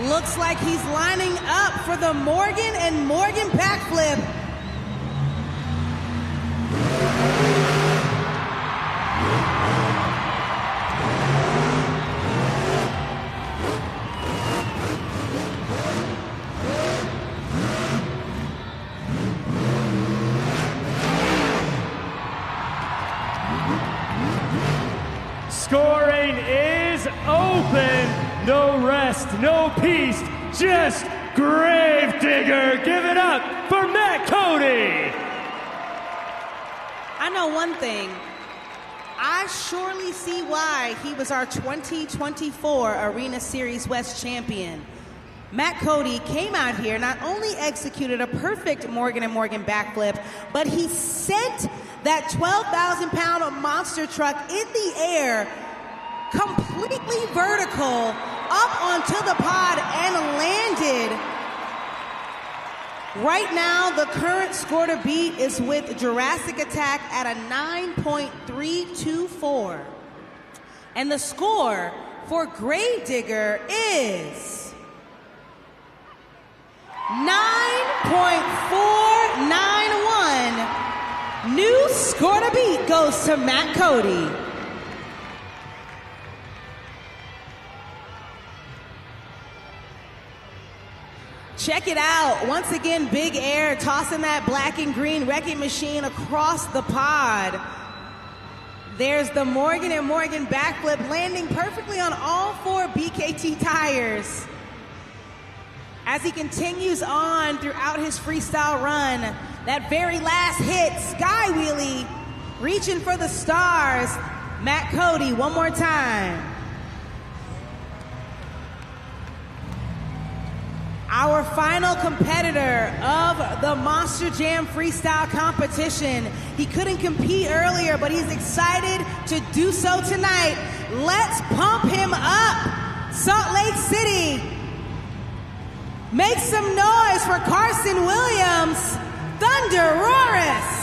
Looks like he's lining up for the Morgan and Morgan backflip. Scoring is open. No rest, no peace, just Grave Digger. Give it up for Matt Cody. I know one thing. I surely see why he was our 2024 Arena Series West champion. Matt Cody came out here, not only executed a perfect Morgan and Morgan backflip, but he sent that 12,000-pound monster truck in the air, completely vertical, up onto the pod and landed. Right now, the current score to beat is with Jurassic Attack at a 9.324. And the score for Grave Digger is 9.491. New score to beat goes to Matt Cody. Check it out. Once again, Big Air tossing that black and green wrecking machine across the pod. There's the Morgan and Morgan backflip, landing perfectly on all 4 BKT tires. As he continues on throughout his freestyle run, that very last hit, sky wheelie, reaching for the stars. Matt Cody, one more time. Our final competitor of the Monster Jam Freestyle competition. He couldn't compete earlier, but he's excited to do so tonight. Let's pump him up. Salt Lake City. Make some noise for Carson Williams, Thunder Roris.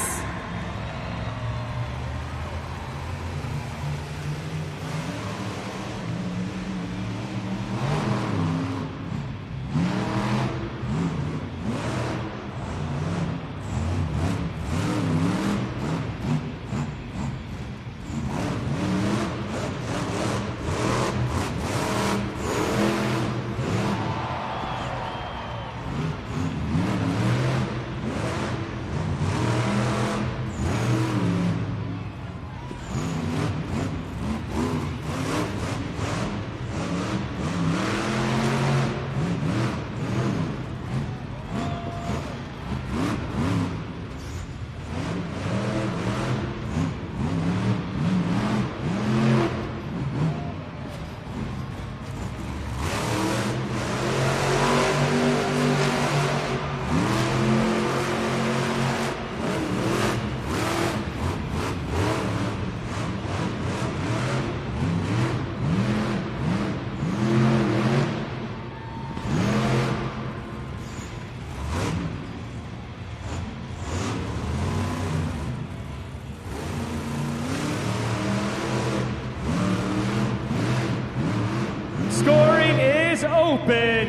open.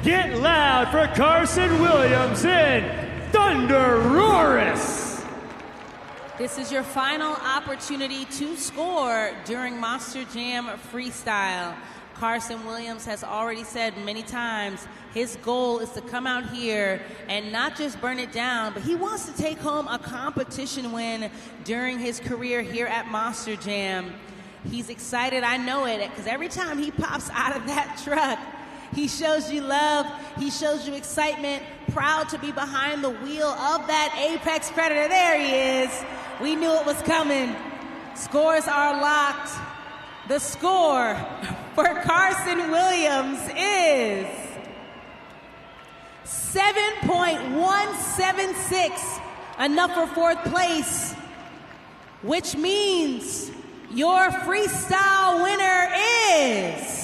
Get loud for Carson Williams and Thunder Roris. This is your final opportunity to score during Monster Jam Freestyle. Carson Williams has already said many times his goal is to come out here and not just burn it down, but he wants to take home a competition win during his career here at Monster Jam. He's excited, I know it, because every time he pops out of that truck, he shows you love, he shows you excitement, proud to be behind the wheel of that apex predator. There he is. We knew it was coming. Scores are locked. The score for Carson Williams is 7.176, enough for fourth place, which means your freestyle winner is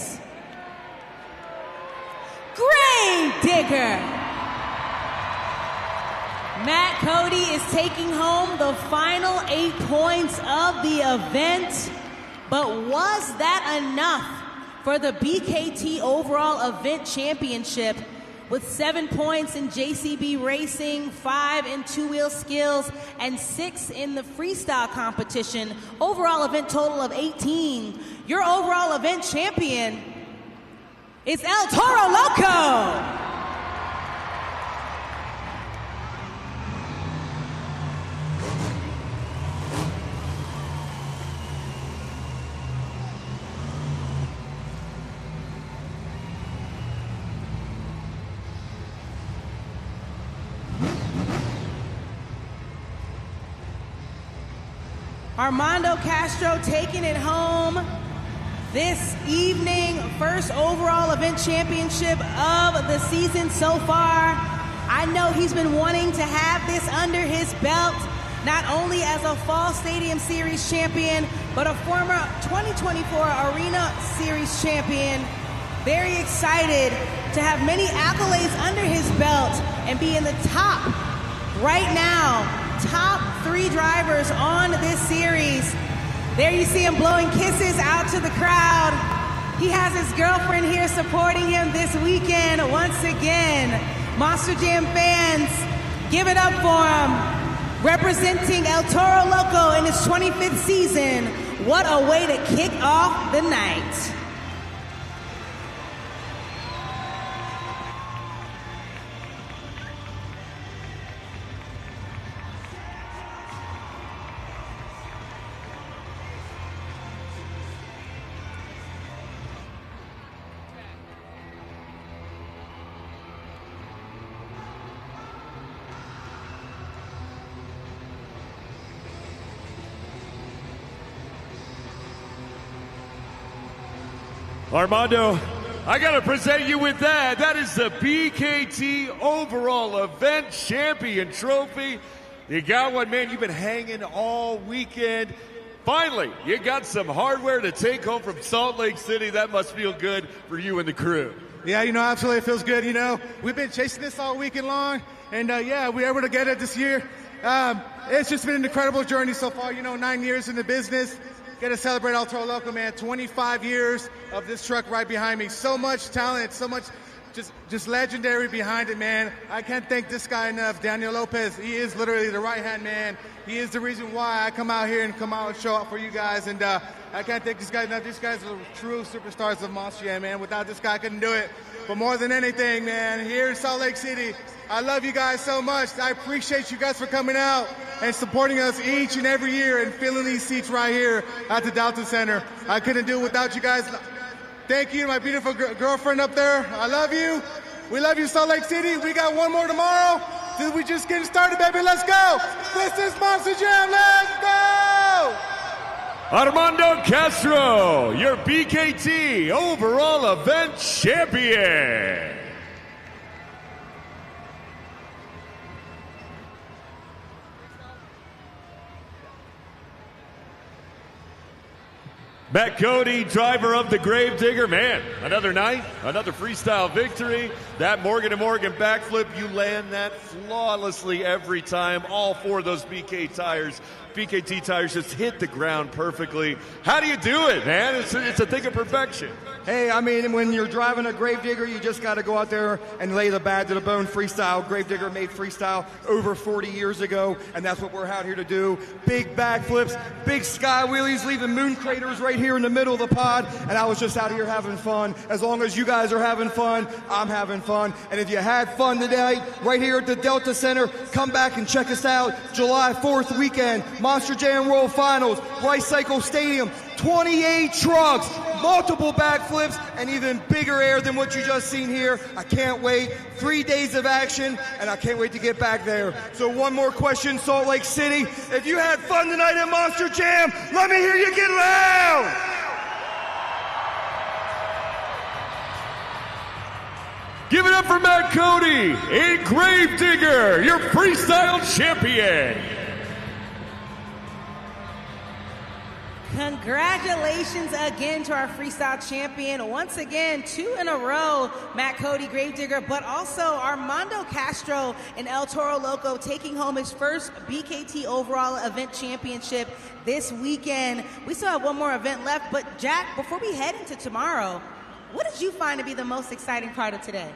Grave Digger. Matt Cody is taking home the final 8 points of the event. But was that enough for the BKT Overall Event Championship with 7 points in JCB Racing, 5 in two-wheel skills, and 6 in the freestyle competition? Overall event total of 18. Your overall event champion is El Toro Loco. Armando Castro taking it home this evening. First overall event championship of the season so far. I know he's been wanting to have this under his belt, not only as a Fall Stadium Series champion, but a former 2024 Arena Series champion. Very excited to have many accolades under his belt and be in the top right now. Top 3 drivers on this series. There you see him blowing kisses out to the crowd. He has his girlfriend here supporting him this weekend once again. Monster Jam fans, give it up for him. Representing El Toro Loco in his 25th season. What a way to kick off the night. Armando, I got to present you with that. That is the BKT Overall Event Champion Trophy. You got one, man. You've been hanging all weekend. Finally, you got some hardware to take home from Salt Lake City. That must feel good for you and the crew. Yeah, absolutely it feels good. We've been chasing this all weekend long, and yeah, we were able to get it this year. It's just been an incredible journey so far. 9 years in the business. Got to celebrate El Toro Loco, man. 25 years of this truck right behind me. So much talent, so much just legendary behind it, man. I can't thank this guy enough. Daniel Lopez, he is literally the right-hand man. He is the reason why I come out here and show up for you guys. And I can't thank this guy enough. These guys are true superstars of Monster Jam, man. Without this guy, I couldn't do it. But more than anything, man, here in Salt Lake City, I love you guys so much. I appreciate you guys for coming out and supporting us each and every year and filling these seats right here at the Dalton Center. I couldn't do it without you guys. Thank you to my beautiful girlfriend up there. I love you. We love you, Salt Lake City. We got one more tomorrow. We just getting started, baby. Let's go. This is Monster Jam. Let's go. Armando Castro, your BKT Overall Event Champion. Matt Cody, driver of the Gravedigger. Man, another night, another freestyle victory. That Morgan & Morgan backflip, you land that flawlessly every time. All four of those BKT tires just hit the ground perfectly. How do you do it, man? It's a thing of perfection. Hey, I mean, when you're driving a Gravedigger, you just got to go out there and lay the bad to the bone. Freestyle. Gravedigger made freestyle over 40 years ago, and that's what we're out here to do. Big backflips, big sky wheelies, leaving moon craters right here in the middle of the pod, and I was just out here having fun. As long as you guys are having fun, I'm having fun. And if you had fun today, right here at the Delta Center, come back and check us out. July 4th weekend, Monster Jam World Finals, Rice Cycle Stadium, 28 trucks, multiple backflips, and even bigger air than what you just seen here. I can't wait. 3 days of action, and I can't wait to get back there. So one more question, Salt Lake City. If you had fun tonight at Monster Jam, let me hear you get loud! Give it up for Matt Cody, a Gravedigger, your freestyle champion. Congratulations again to our freestyle champion. Once again, 2 in a row, Matt Cody, Gravedigger, but also Armando Castro and El Toro Loco taking home his first BKT overall event championship this weekend. We still have one more event left, but Jack, before we head into tomorrow, what did you find to be the most exciting part of today?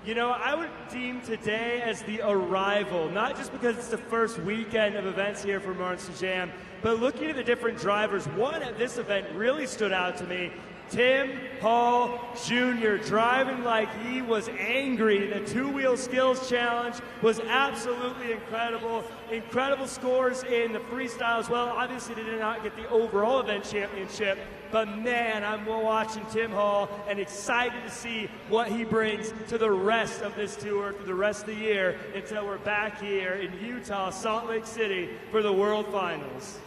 You know, I would deem today as the arrival, not just because it's the first weekend of events here for Monster Jam, but looking at the different drivers, one at this event really stood out to me. Tim Hall Jr. driving like he was angry. The two-wheel skills challenge was absolutely incredible. Incredible scores in the freestyle as well. Obviously, they did not get the overall event championship, but man, I'm watching Tim Hall and excited to see what he brings to the rest of this tour, for the rest of the year, until we're back here in Utah, Salt Lake City, for the World Finals.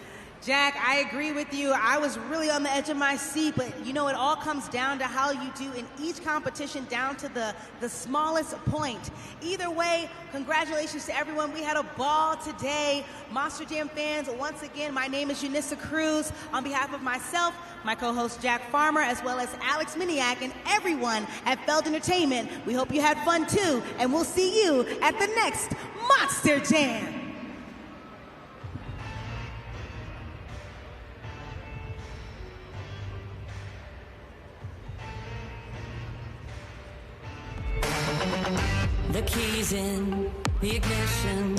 Jack, I agree with you. I was really on the edge of my seat, but you know, it all comes down to how you do in each competition, down to the smallest point. Either way, congratulations to everyone. We had a ball today. Monster Jam fans, once again, my name is Janissa Cruz. On behalf of myself, my co-host Jack Farmer, as well as Alex Miniak, and everyone at Feld Entertainment, we hope you had fun too, and we'll see you at the next Monster Jam. The keys in the ignition,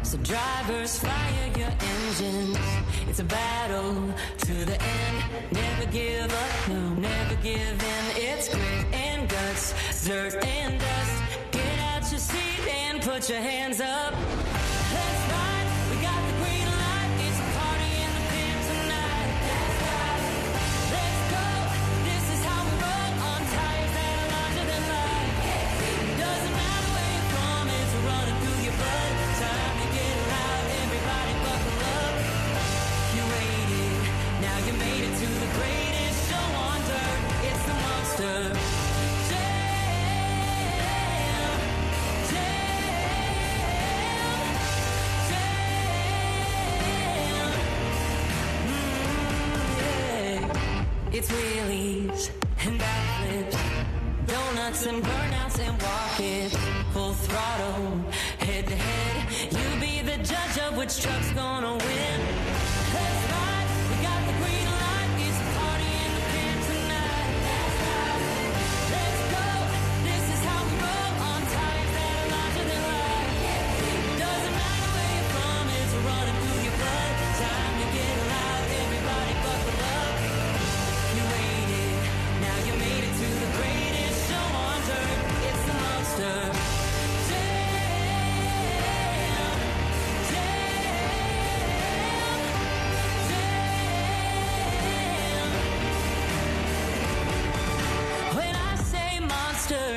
so drivers fire your engines. It's a battle to the end. Never give up, no, never give in. It's grit and guts, dirt and dust. Get out your seat and put your hands up. Let's ride, we got the green light. It's a party in the pit tonight. Let's ride, let's go. This is how we roll on tires that are larger than life. Doesn't matter where you're from, it's running through your blood. Time to get loud, everybody buckle up. You waited, now you made it to the greatest show on dirt. It's the Monster It's wheelies and backflips, donuts and burnouts and walk-its. Full throttle, head to head. You be the judge of which truck's gonna win. Let's ride, we got the green light. It's a party in the pit tonight. Let's ride, let's go. This is how we roll on tires that are larger than life. Doesn't matter where you're from, it's running through your blood. Time to get loud, everybody buckle up. You waited, now you made it to the greatest show on dirt. It's the Monster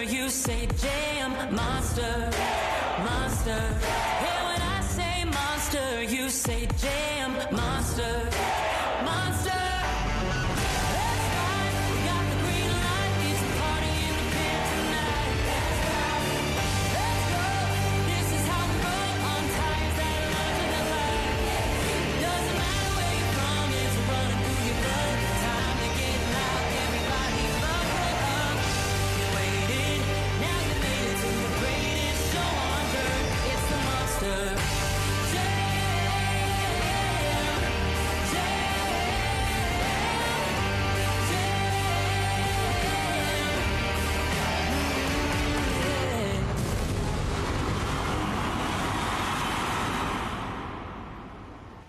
you say jam, monster, monster. Yeah, when I say monster, you say jam, monster.